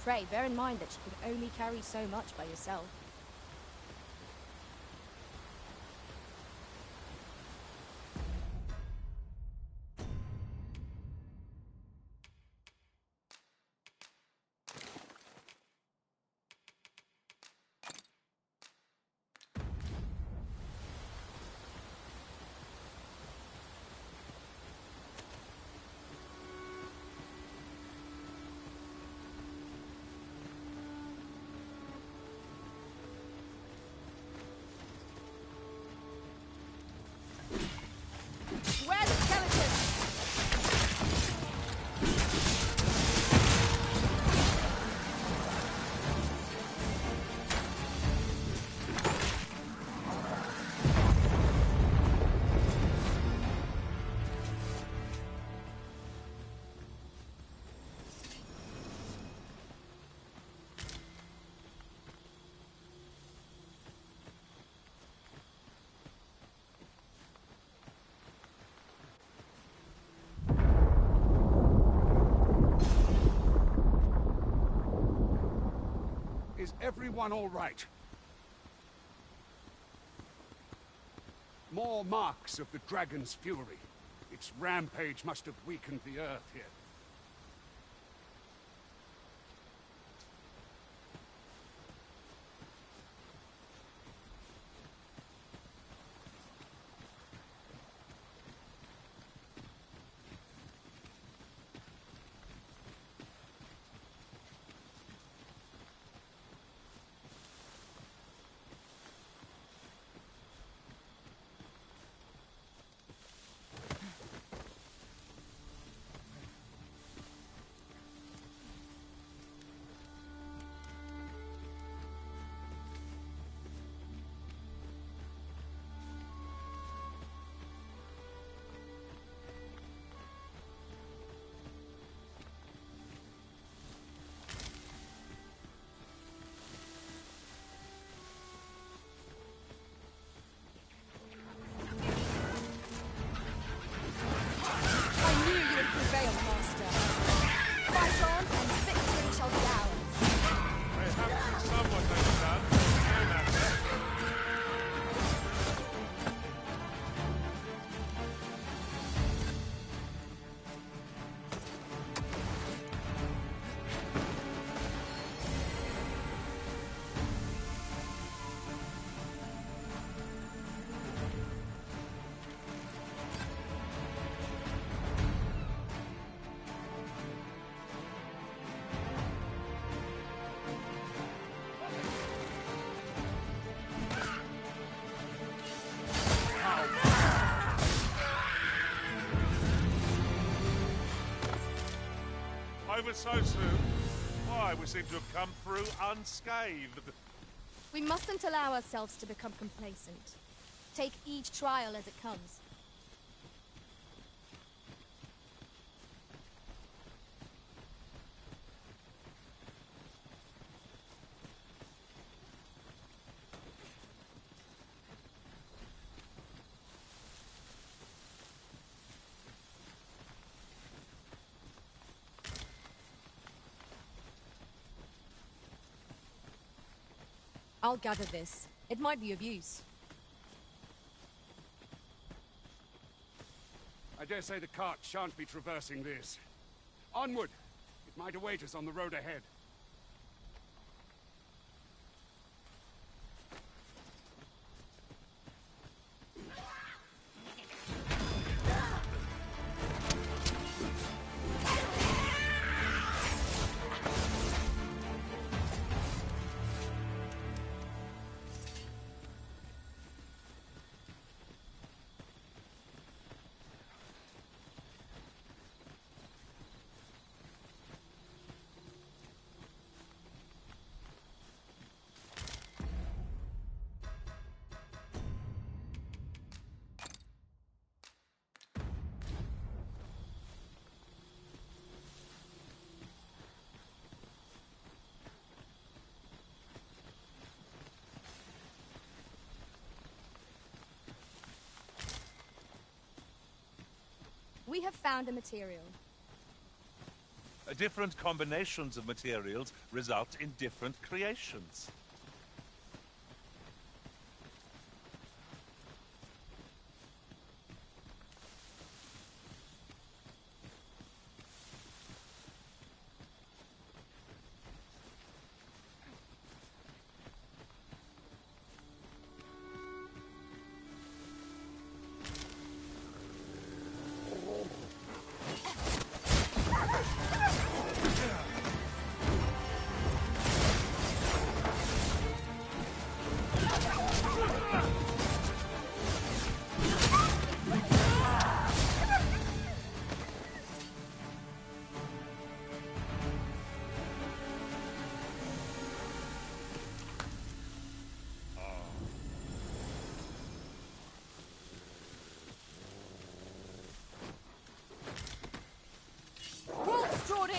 Pray, bear in mind that you can only carry so much by yourself. Where are the skeletons? Is everyone all right? More marks of the dragon's fury. Its rampage must have weakened the earth here. Over so soon? Why, we seem to have come through unscathed. We mustn't allow ourselves to become complacent. Take each trial as it comes. I'll gather this. It might be of use. I dare say the cart shan't be traversing this. Onward! It might await us on the road ahead. We have found a material. A Different combinations of materials result in different creations. Drawn in!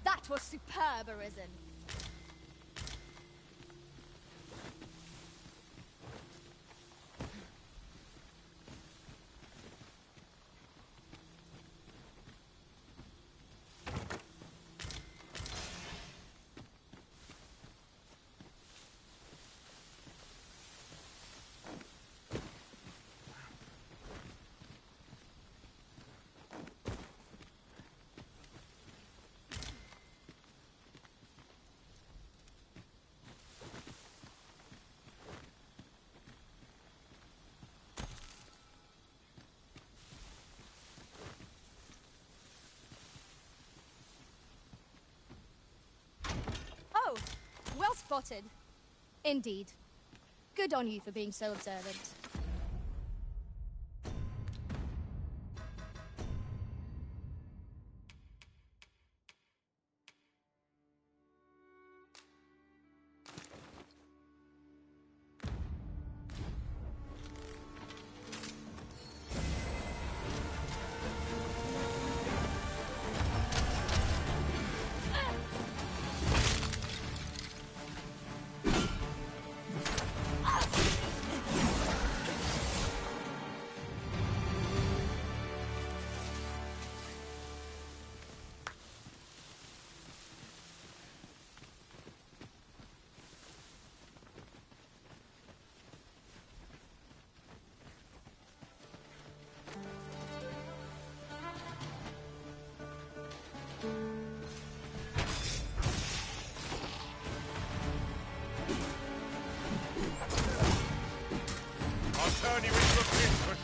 That was superb, Arisen. Oh, well spotted. Indeed. Good on you for being so observant. I'll turn you into a pinprick.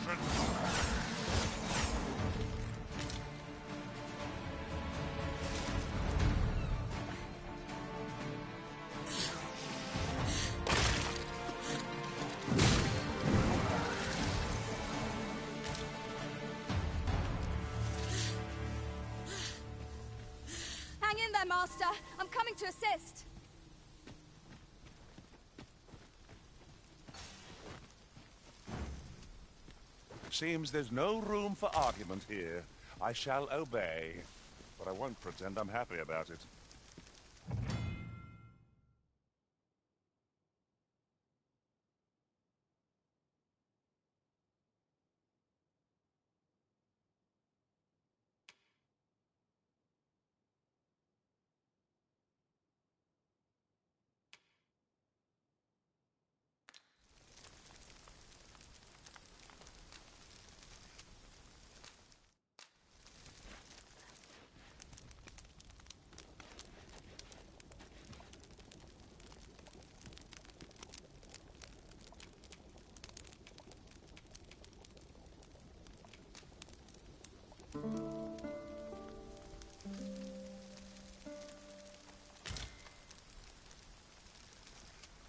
Master! I'm coming to assist! Seems there's no room for argument here. I shall obey, but I won't pretend I'm happy about it.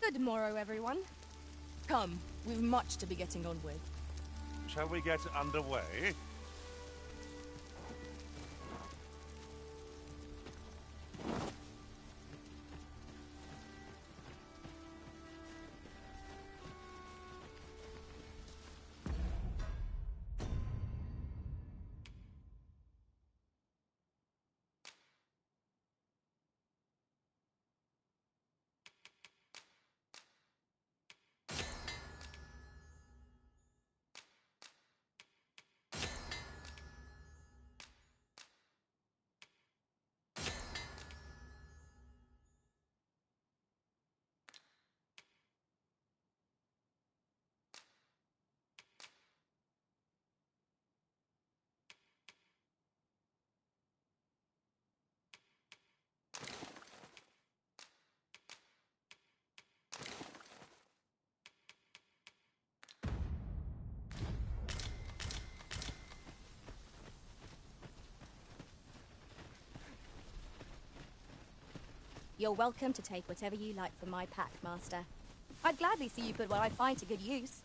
Good morrow, everyone. Come, we've much to be getting on with. Shall we get underway? You're welcome to take whatever you like from my pack, Master. I'd gladly see you put what I find to good use.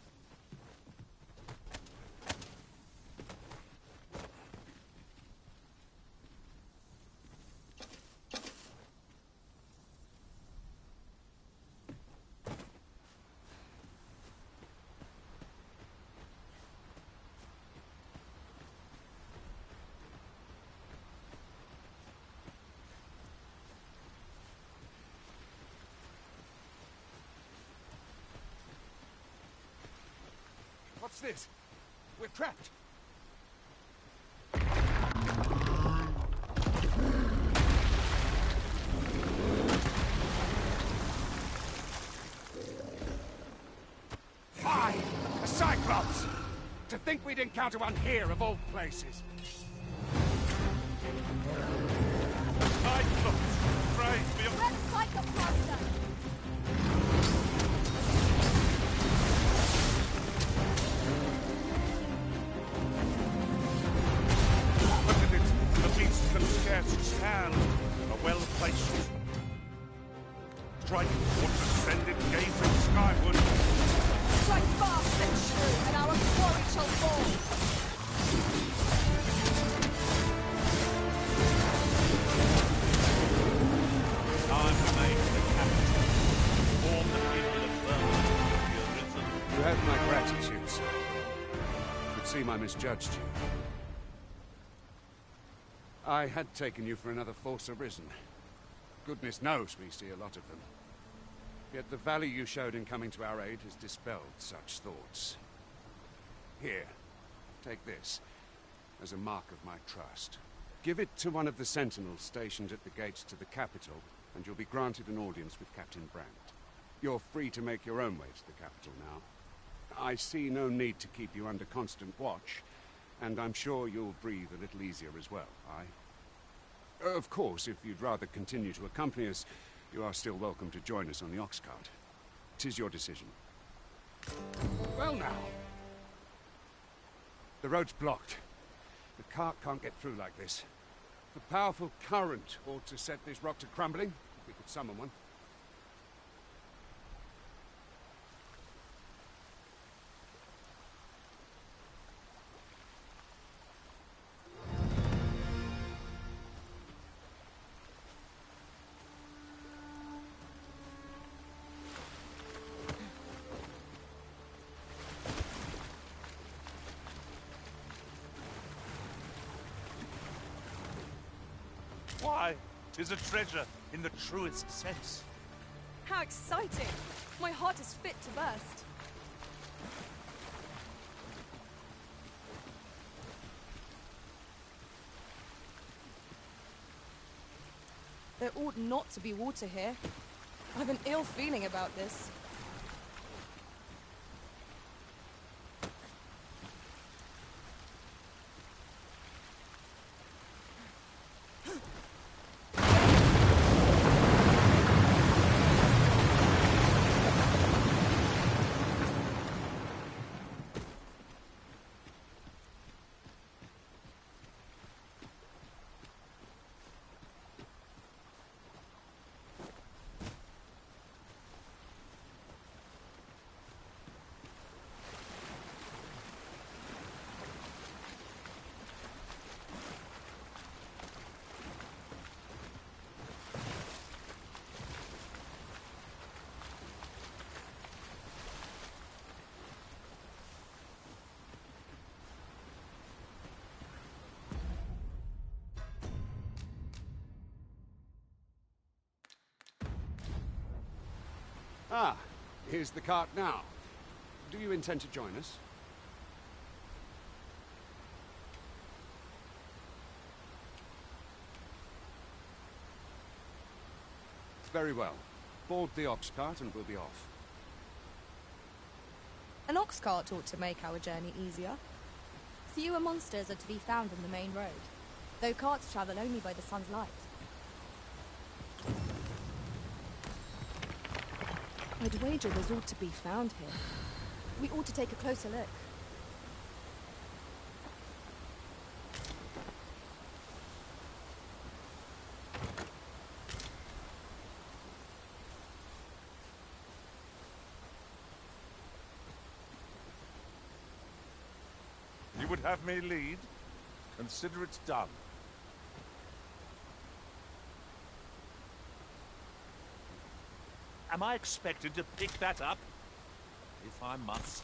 What's this? We're trapped. Fine! A Cyclops! To think we'd encounter one here of all places. Cyclops! Praise be of... Where the Cyclops, Master? Look at it! The beast can scarce stand. A well-placed strike or descended gazing skyward. Strike fast and true, and our quarry shall fall! Time remains the capital. Form the people of Vermont to be arisen. You have my gratitude, sir. Could seem I misjudged you. I had taken you for another Force Arisen. Goodness knows we see a lot of them. Yet the value you showed in coming to our aid has dispelled such thoughts. Here, take this, as a mark of my trust. Give it to one of the sentinels stationed at the gates to the capital, and you'll be granted an audience with Captain Brandt. You're free to make your own way to the capital now. I see no need to keep you under constant watch, and I'm sure you'll breathe a little easier as well, aye? Of course, if you'd rather continue to accompany us, you are still welcome to join us on the ox cart. 'Tis your decision. Well now. The road's blocked. The cart can't get through like this. A powerful current ought to set this rock to crumbling, if we could summon one. 'Tis a treasure in the truest sense. How exciting! My heart is fit to burst. There ought not to be water here. I have an ill feeling about this. Ah, here's the cart now. Do you intend to join us? Very well. Board the ox cart and we'll be off. An ox cart ought to make our journey easier. Fewer monsters are to be found on the main road, though carts travel only by the sun's light. I'd wager there's ought to be found here. We ought to take a closer look. You would have me lead? Consider it done. Am I expected to pick that up? If I must.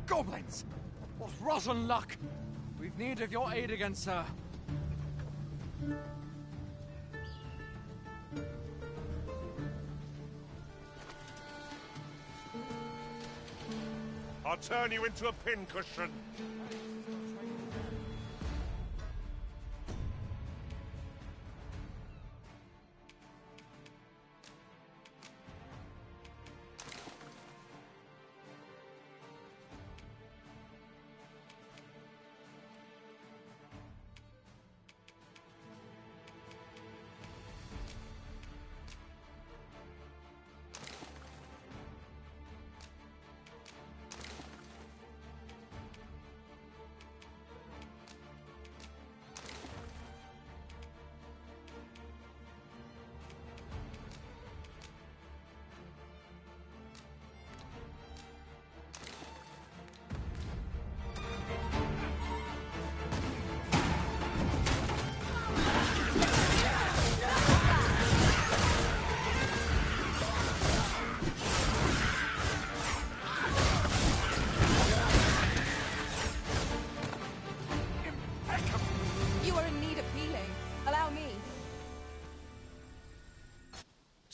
Goblins! What rotten luck! We've need of your aid again, sir. I'll turn you into a pincushion.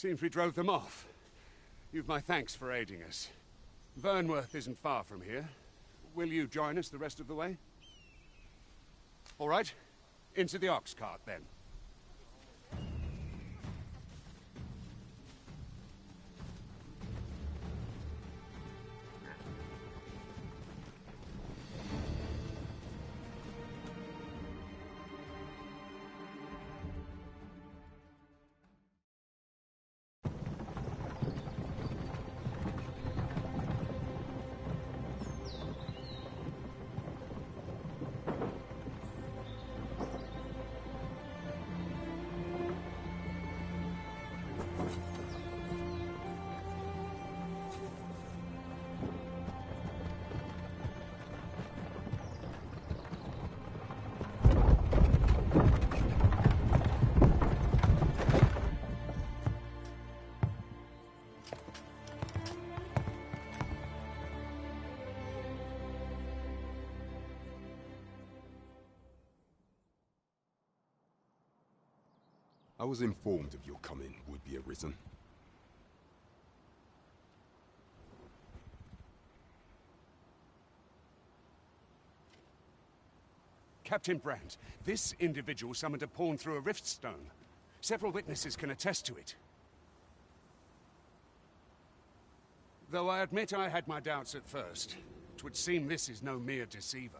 Seems we drove them off. You've my thanks for aiding us. Vernworth isn't far from here. Will you join us the rest of the way? All right. Into the ox cart, then. I was informed of your coming, would-be Arisen. Captain Brandt, this individual summoned a pawn through a rift stone. Several witnesses can attest to it. Though I admit I had my doubts at first. It would seem this is no mere deceiver.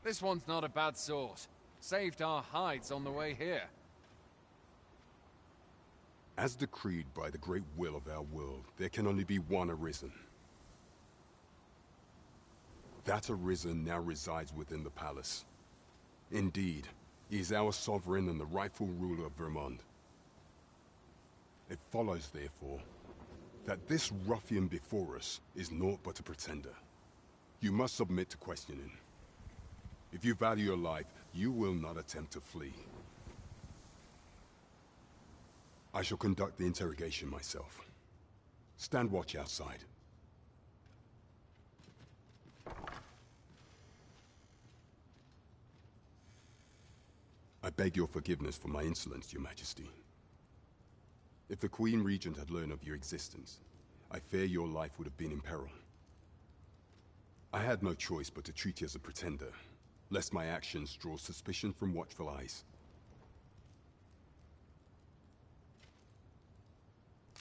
This one's not a bad sort. Saved our hides on the way here. As decreed by the great will of our world, there can only be one Arisen. That Arisen now resides within the palace. Indeed, he is our sovereign and the rightful ruler of Vermont. It follows, therefore, that this ruffian before us is naught but a pretender. You must submit to questioning. If you value your life, you will not attempt to flee. I shall conduct the interrogation myself. Stand watch outside. I beg your forgiveness for my insolence, Your Majesty. If the Queen Regent had learned of your existence, I fear your life would have been in peril. I had no choice but to treat you as a pretender, lest my actions draw suspicion from watchful eyes.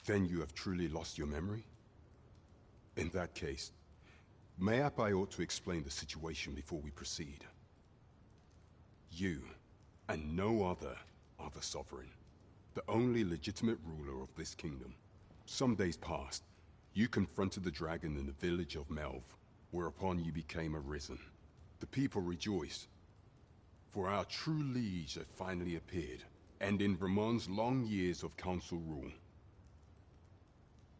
Then you have truly lost your memory? In that case, mayhap I ought to explain the situation before we proceed. You, and no other, are the Sovereign, the only legitimate ruler of this kingdom. Some days past, you confronted the dragon in the village of Melv, whereupon you became Arisen. The people rejoiced, for our true liege had finally appeared, ending Vermont's long years of council rule.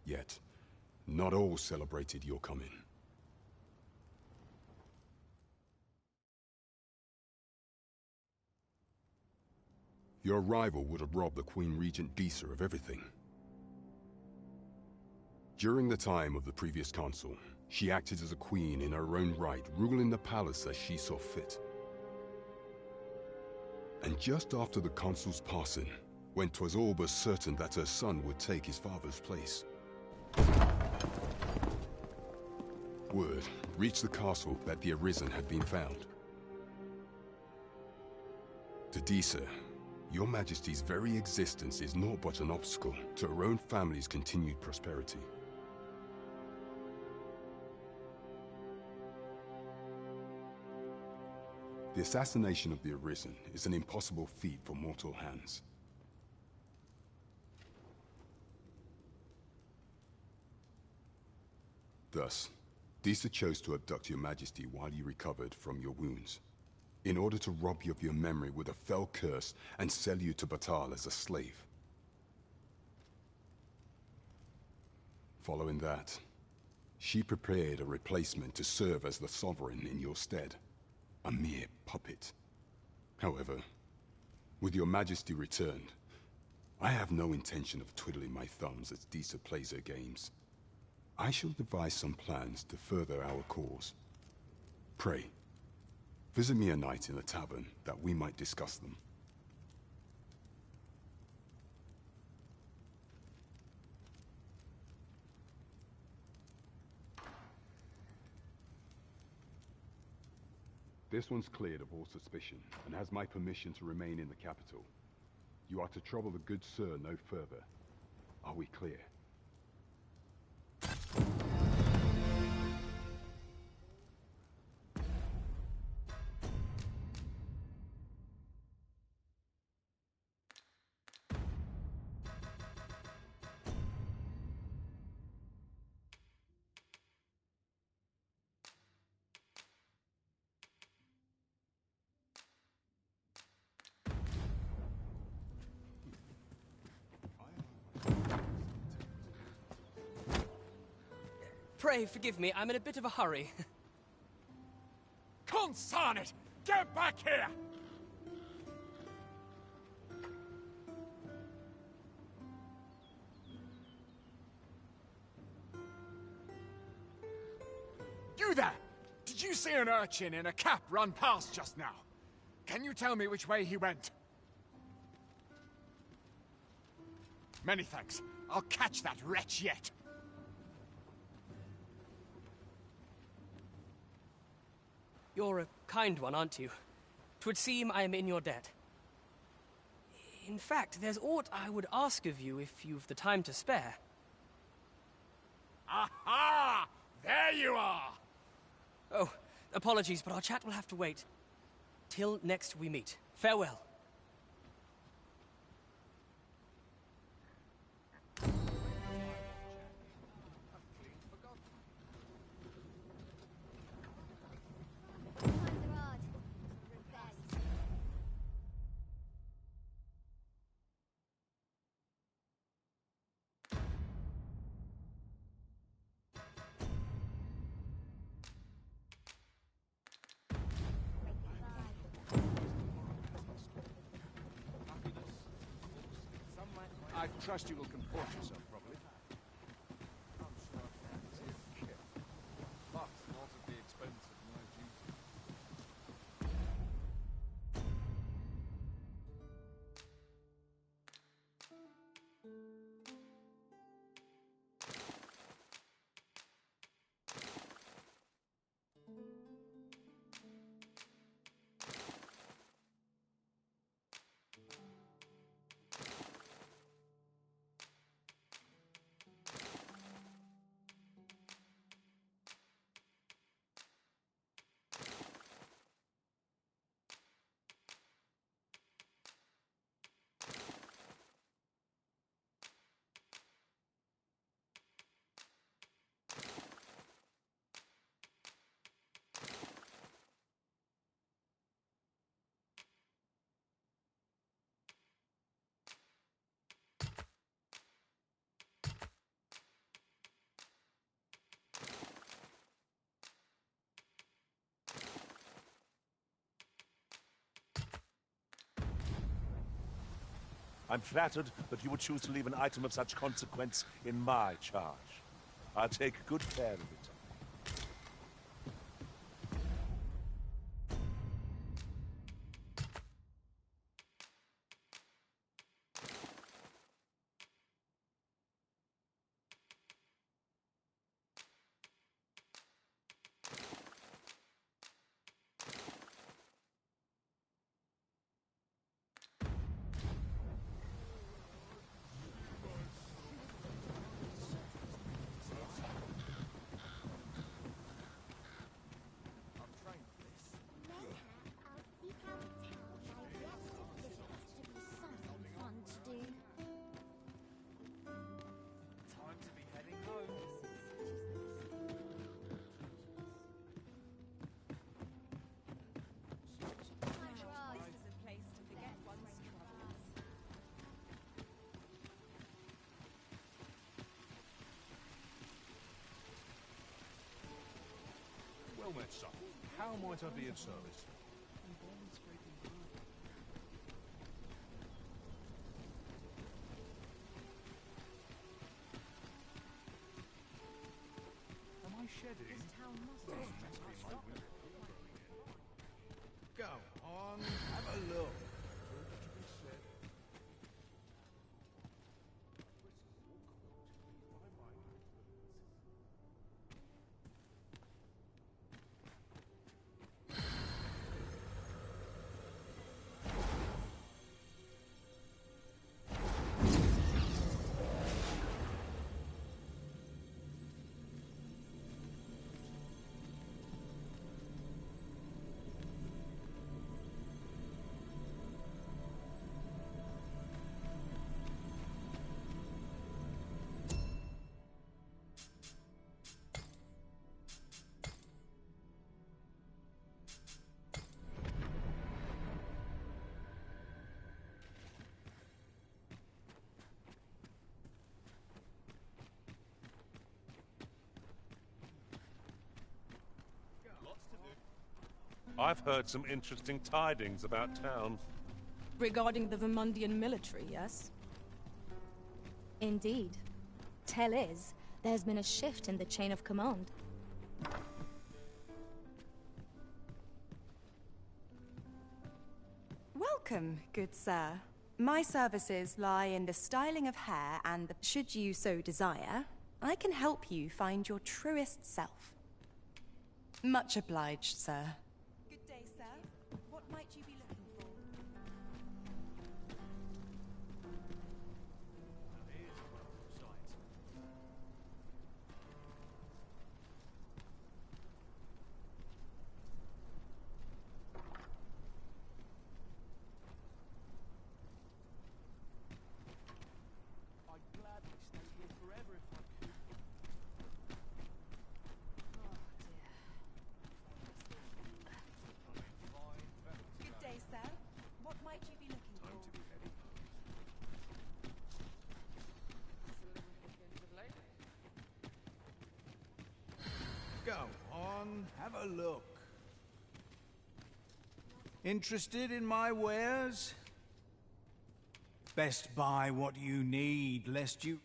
Yet, not all celebrated your coming. Your arrival would have robbed the Queen Regent Disa of everything. During the time of the previous council, she acted as a queen in her own right, ruling the palace as she saw fit. And just after the council's passing, when 'twas all but certain that her son would take his father's place, word reached the castle that the Arisen had been found. To Disa, your Majesty's very existence is naught but an obstacle to her own family's continued prosperity. The assassination of the Arisen is an impossible feat for mortal hands. Thus, Disa chose to abduct your Majesty while you recovered from your wounds, in order to rob you of your memory with a fell curse and sell you to Batal as a slave. Following that, she prepared a replacement to serve as the Sovereign in your stead. A mere puppet. However, with your Majesty returned, I have no intention of twiddling my thumbs as Disa plays her games. I shall devise some plans to further our cause. Pray, visit me a night in the tavern that we might discuss them. This one's cleared of all suspicion, and has my permission to remain in the capital. You are to trouble the good sir no further. Are we clear? Pray forgive me, I'm in a bit of a hurry. Consign it! Get back here! You there! Did you see an urchin in a cap run past just now? Can you tell me which way he went? Many thanks. I'll catch that wretch yet. You're a kind one, aren't you? 'Twould seem I am in your debt. In fact, there's aught I would ask of you if you've the time to spare. Aha! There you are! Oh, apologies, but our chat will have to wait. Till next we meet. Farewell. I trust you will comport yourself properly. I'm sure I can. But not at the expense of my duty. I'm flattered that you would choose to leave an item of such consequence in my charge. I'll take good care of it. Well met, son. How might I be of service? Am I shedding? Go on, have a look. I've heard some interesting tidings about town. Regarding the Vermundian military, yes? Indeed. Tell is, there's been a shift in the chain of command. Welcome, good sir. My services lie in the styling of hair and should you so desire, I can help you find your truest self. Much obliged, sir. Good day, sir. What might you be looking for? I'd gladly stay here forever if I could. Good day, sir. What might you be looking for? Go on, have a look. Interested in my wares? Best buy what you need, lest you...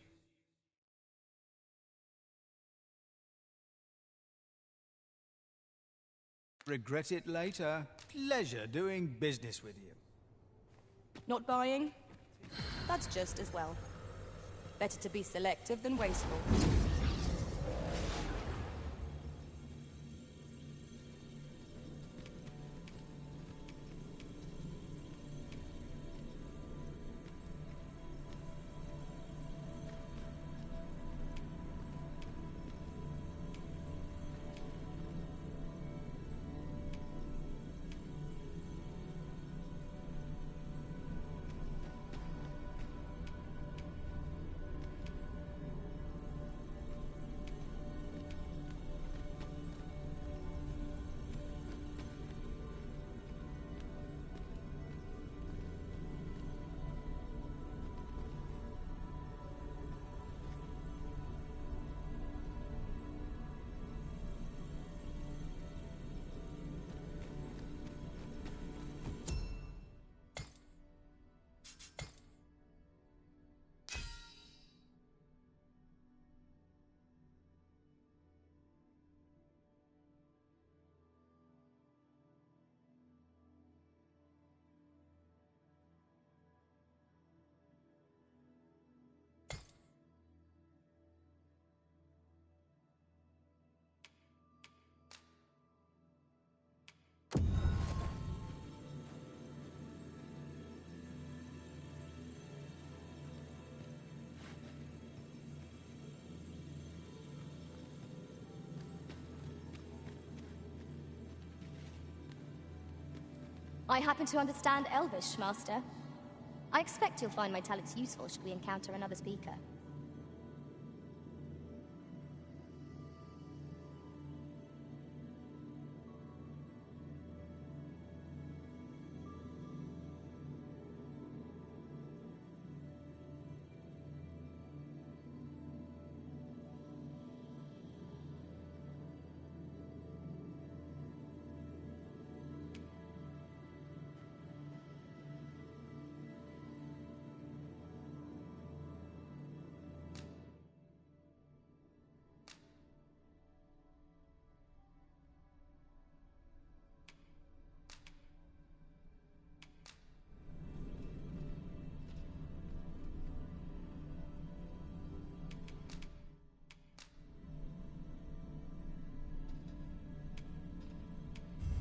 regret it later. Pleasure doing business with you. Not buying? That's just as well. Better to be selective than wasteful. I happen to understand Elvish, Master. I expect you'll find my talents useful should we encounter another speaker.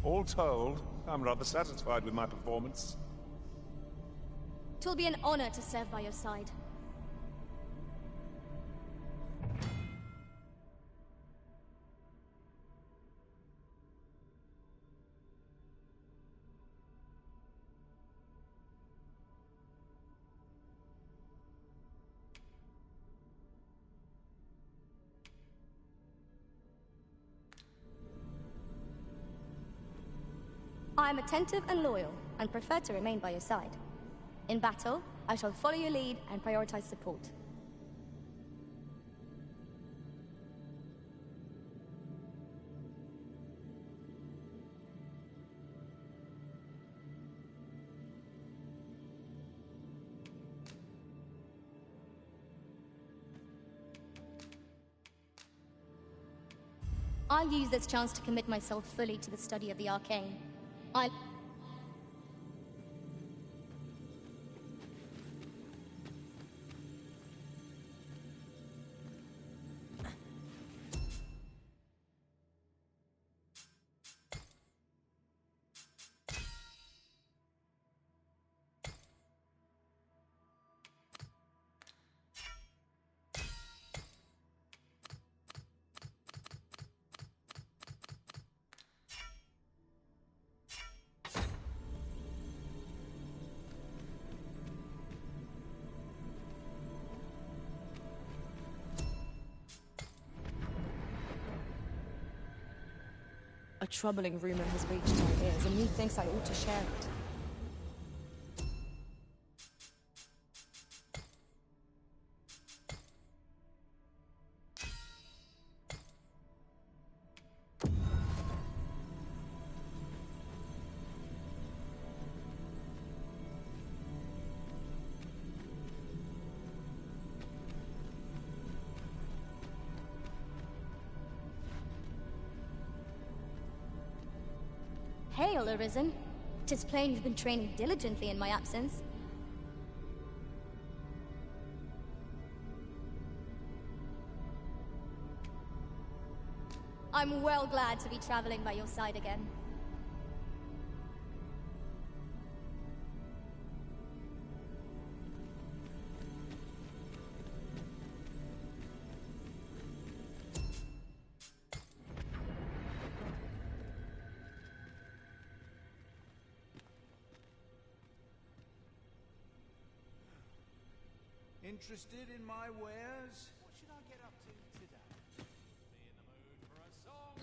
All told, I'm rather satisfied with my performance. 'Twill be an honor to serve by your side. I am attentive and loyal, and prefer to remain by your side. In battle, I shall follow your lead and prioritize support. I'll use this chance to commit myself fully to the study of the arcane. A troubling rumor has reached my ears, and methinks I ought to share it. Hail, Arisen. 'Tis plain you've been training diligently in my absence. I'm well glad to be traveling by your side again. Interested in my wares? What should I get up to today? Be in the mood for a song?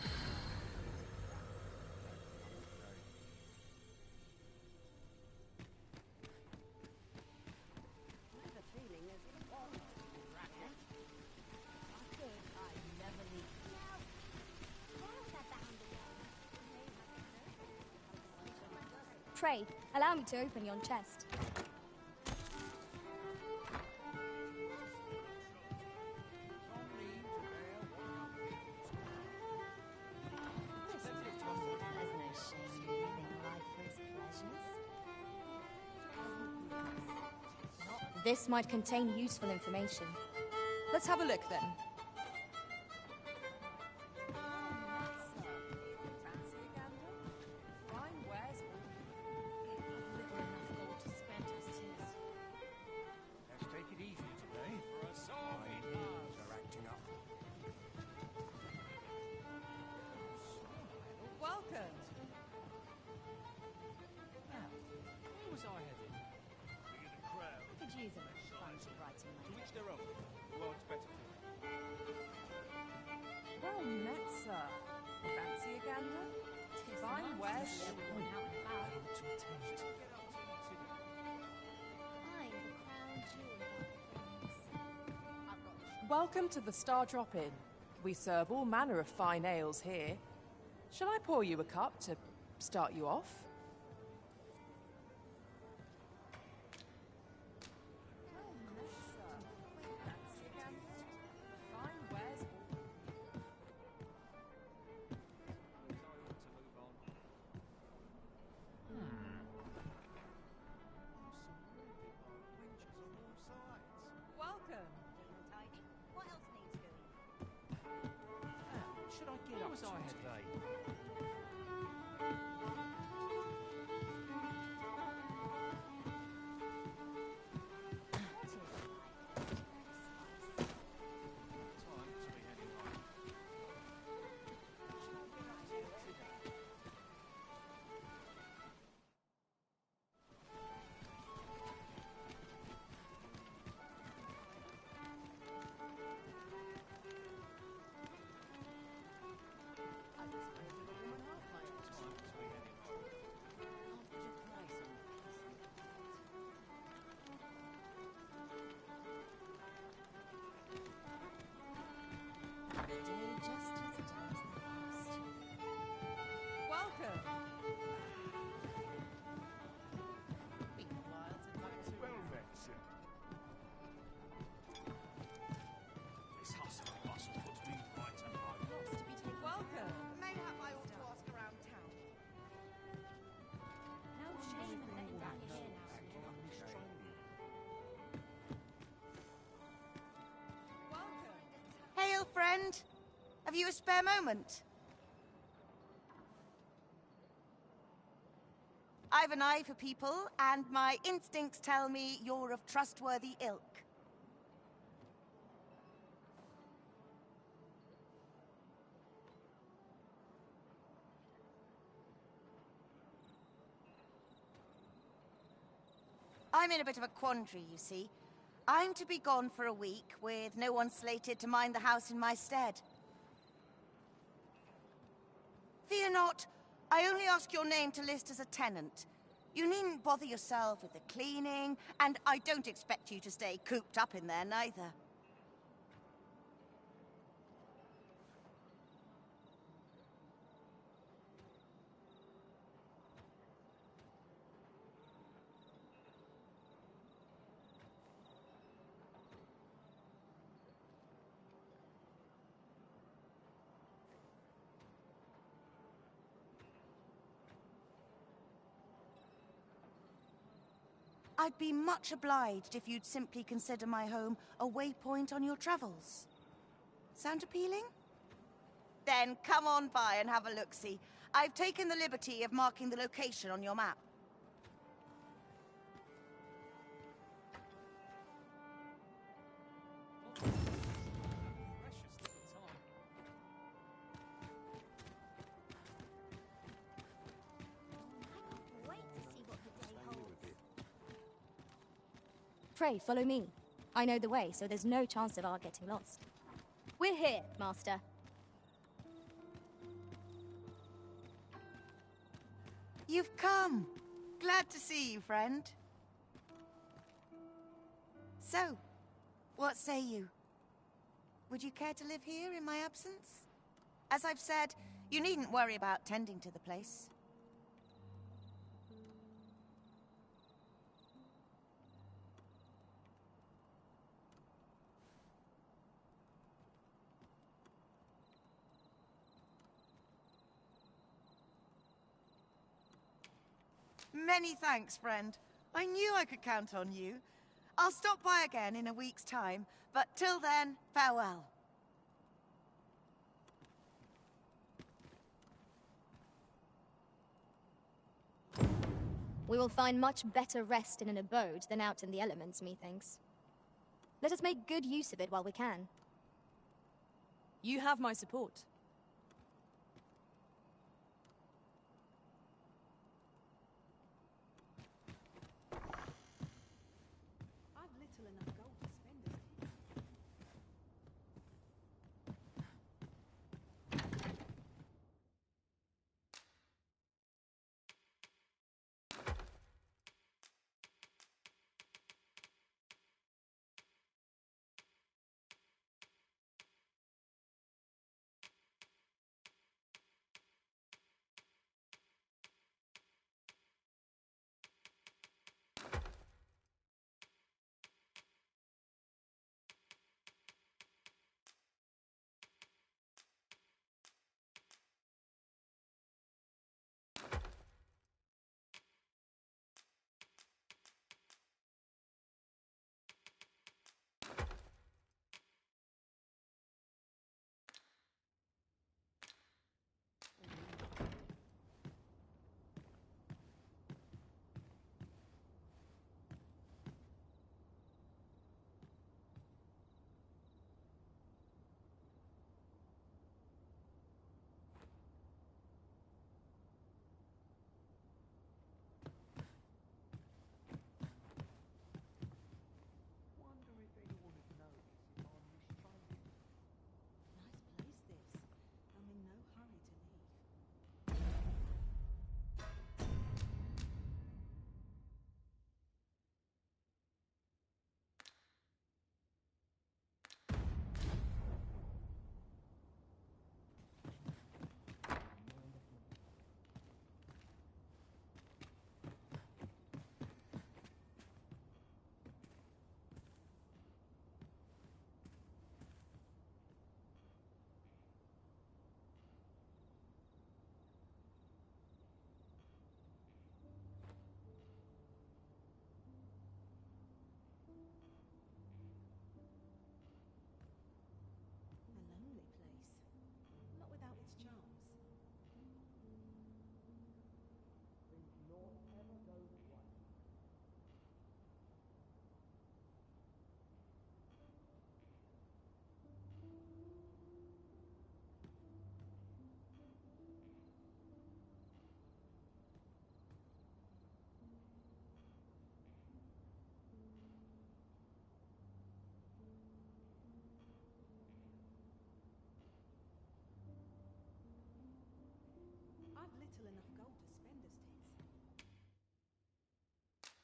I have a feeling there's a wall to be dragon. I could, I'd never leave. No. Where's that bound again? Pray, allow me to open yon chest. This might contain useful information. Let's have a look then. Let's take it easy today. For a song, are acting up. Welcome. Where was I headed? Being a crowd. Could use a little fun to writing To which their own. The world's better for it. Well met, sir. Fancy a gander? Fine wares. I ought to attend. What should I get up to today? I'm the crown jewel of things. Welcome to the Star Drop Inn. We serve all manner of fine ales here. Shall I pour you a cup to start you off? Welcome. What else needs doing? What should I get up was to I today? Time to be heading home. What should I get up to today? Welcome. Well met, sir. This hustle and bustle puts me right at home. Welcome. Mayhap I ought to ask around town. No shame in letting down your hair now. Welcome. Hail, friend. Have you a spare moment? I've an eye for people, and my instincts tell me you're of trustworthy ilk. I'm in a bit of a quandary, you see. I'm to be gone for a week, with no one slated to mind the house in my stead. Fear not. I only ask your name to list as a tenant. You needn't bother yourself with the cleaning, and I don't expect you to stay cooped up in there neither. I'd be much obliged if you'd simply consider my home a waypoint on your travels. Sound appealing? Then come on by and have a look-see. I've taken the liberty of marking the location on your map. Pray, follow me. I know the way, so there's no chance of our getting lost. We're here, Master. You've come. Glad to see you, friend. So, what say you? Would you care to live here in my absence? As I've said, you needn't worry about tending to the place. Many thanks, friend. I knew I could count on you. I'll stop by again in a week's time, but till then, farewell. We will find much better rest in an abode than out in the elements, methinks. Let us make good use of it while we can. You have my support. I've little enough gold to spend as it is.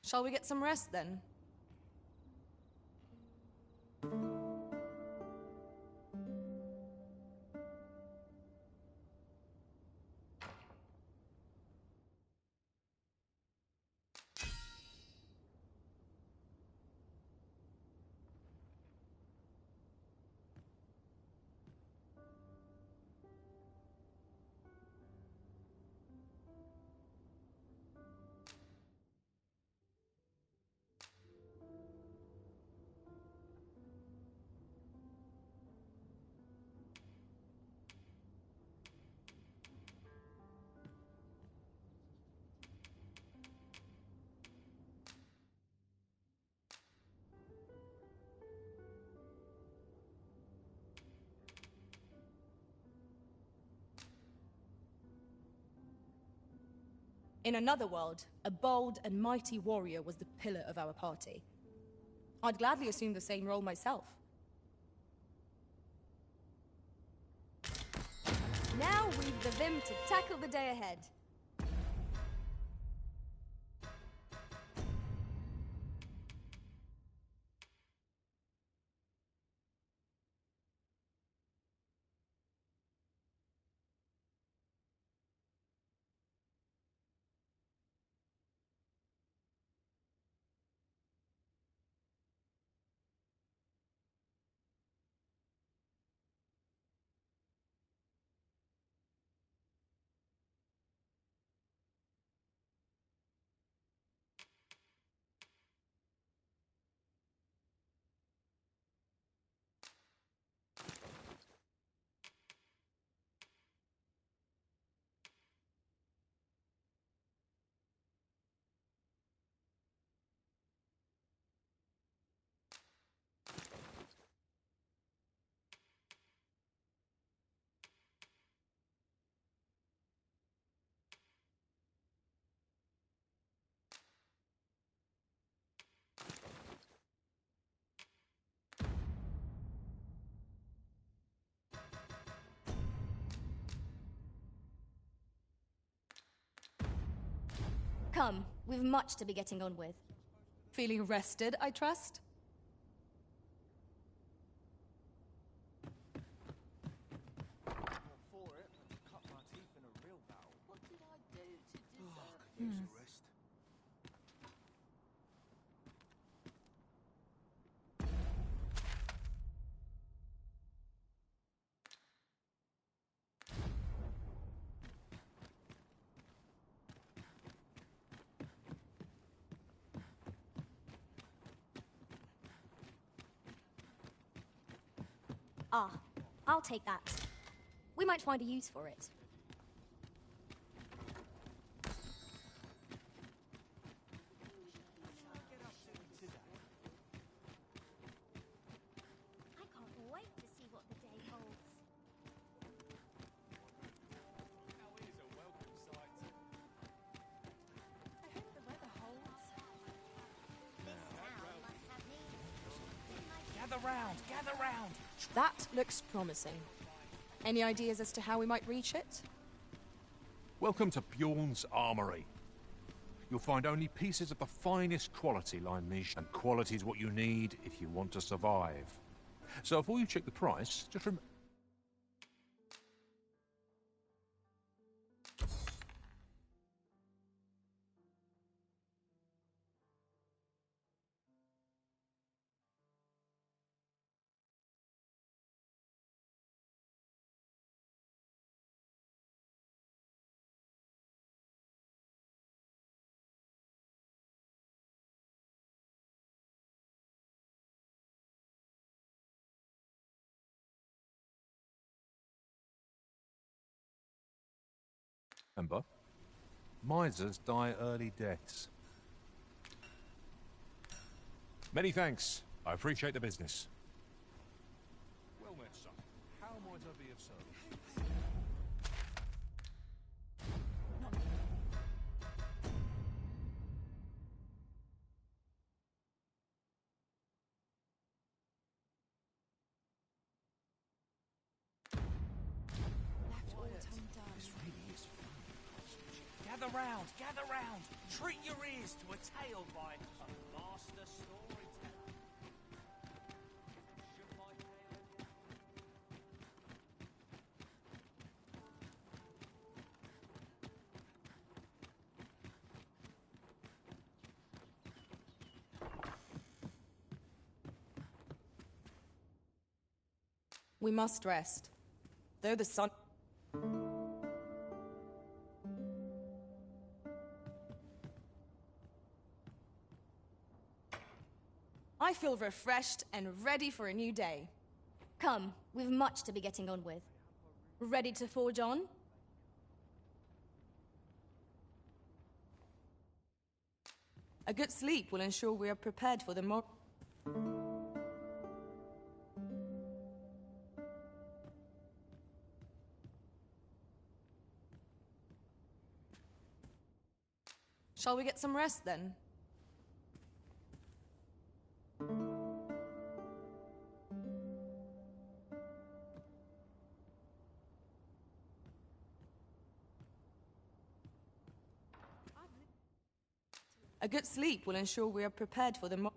Shall we get some rest then? In another world, a bold and mighty warrior was the pillar of our party. I'd gladly assume the same role myself. Now we've the vim to tackle the day ahead. Come, we've much to be getting on with. Feeling rested, I trust? For it, and to cut my teeth in a real battle. What did I do to deserve this? Rest. Ah, I'll take that. We might find a use for it. I can't wait to see what the day holds. I hope the weather holds. Gather round, gather round. That looks promising. Any ideas as to how we might reach it? Welcome to Bjorn's Armory. You'll find only pieces of the finest quality lying niche, and quality is what you need if you want to survive. So before you check the price, just remember... Misers die early deaths. Many thanks. I appreciate the business. Well met, son. How might I be of service? Gather round, gather round. Treat your ears to a tale by a master storyteller. Should my tale We must rest. Though the sun... I feel refreshed and ready for a new day. Come, we've much to be getting on with. Ready to forge on? A good sleep will ensure we are prepared for the more... Shall we get some rest then? A good sleep will ensure we are prepared for the more...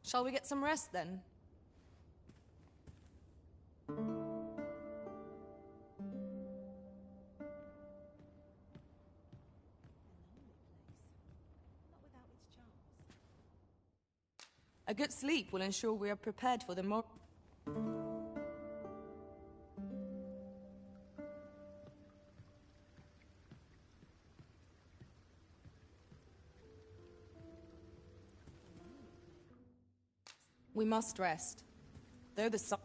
Shall we get some rest then? A good sleep will ensure we are prepared for the more... We must rest. Though the sun...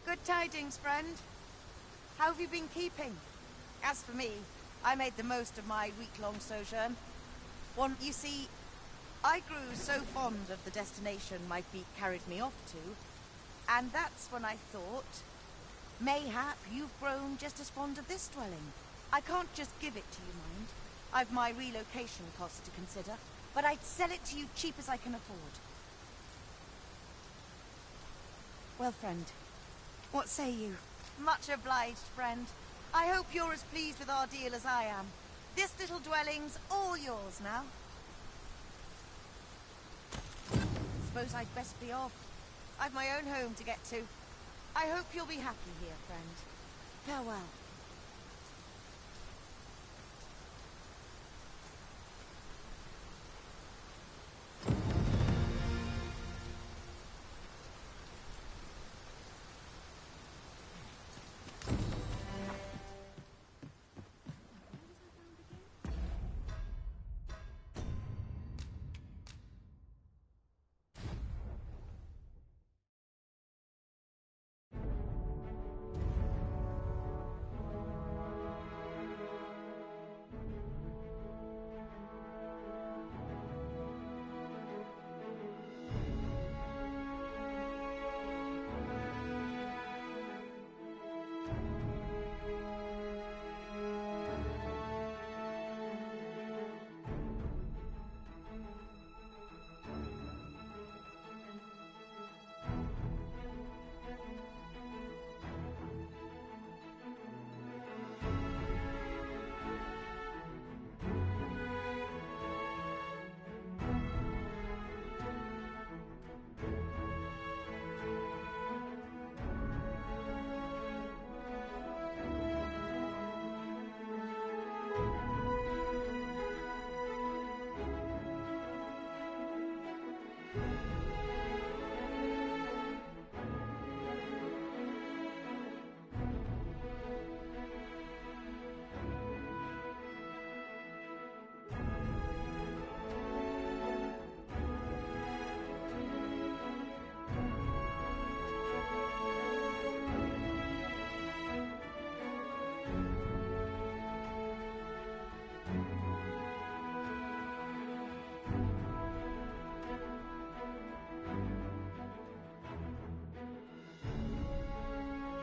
Good tidings, friend. How have you been keeping? As for me, I made the most of my week-long sojourn. You see, I grew so fond of the destination my feet carried me off to, and that's when I thought, mayhap you've grown just as fond of this dwelling. I can't just give it to you, mind. I've my relocation costs to consider, but I'd sell it to you cheap as I can afford. Well, friend, what say you? Much obliged, friend. I hope you're as pleased with our deal as I am. This little dwelling's all yours now. Suppose I'd best be off. I've my own home to get to. I hope you'll be happy here, friend. Farewell.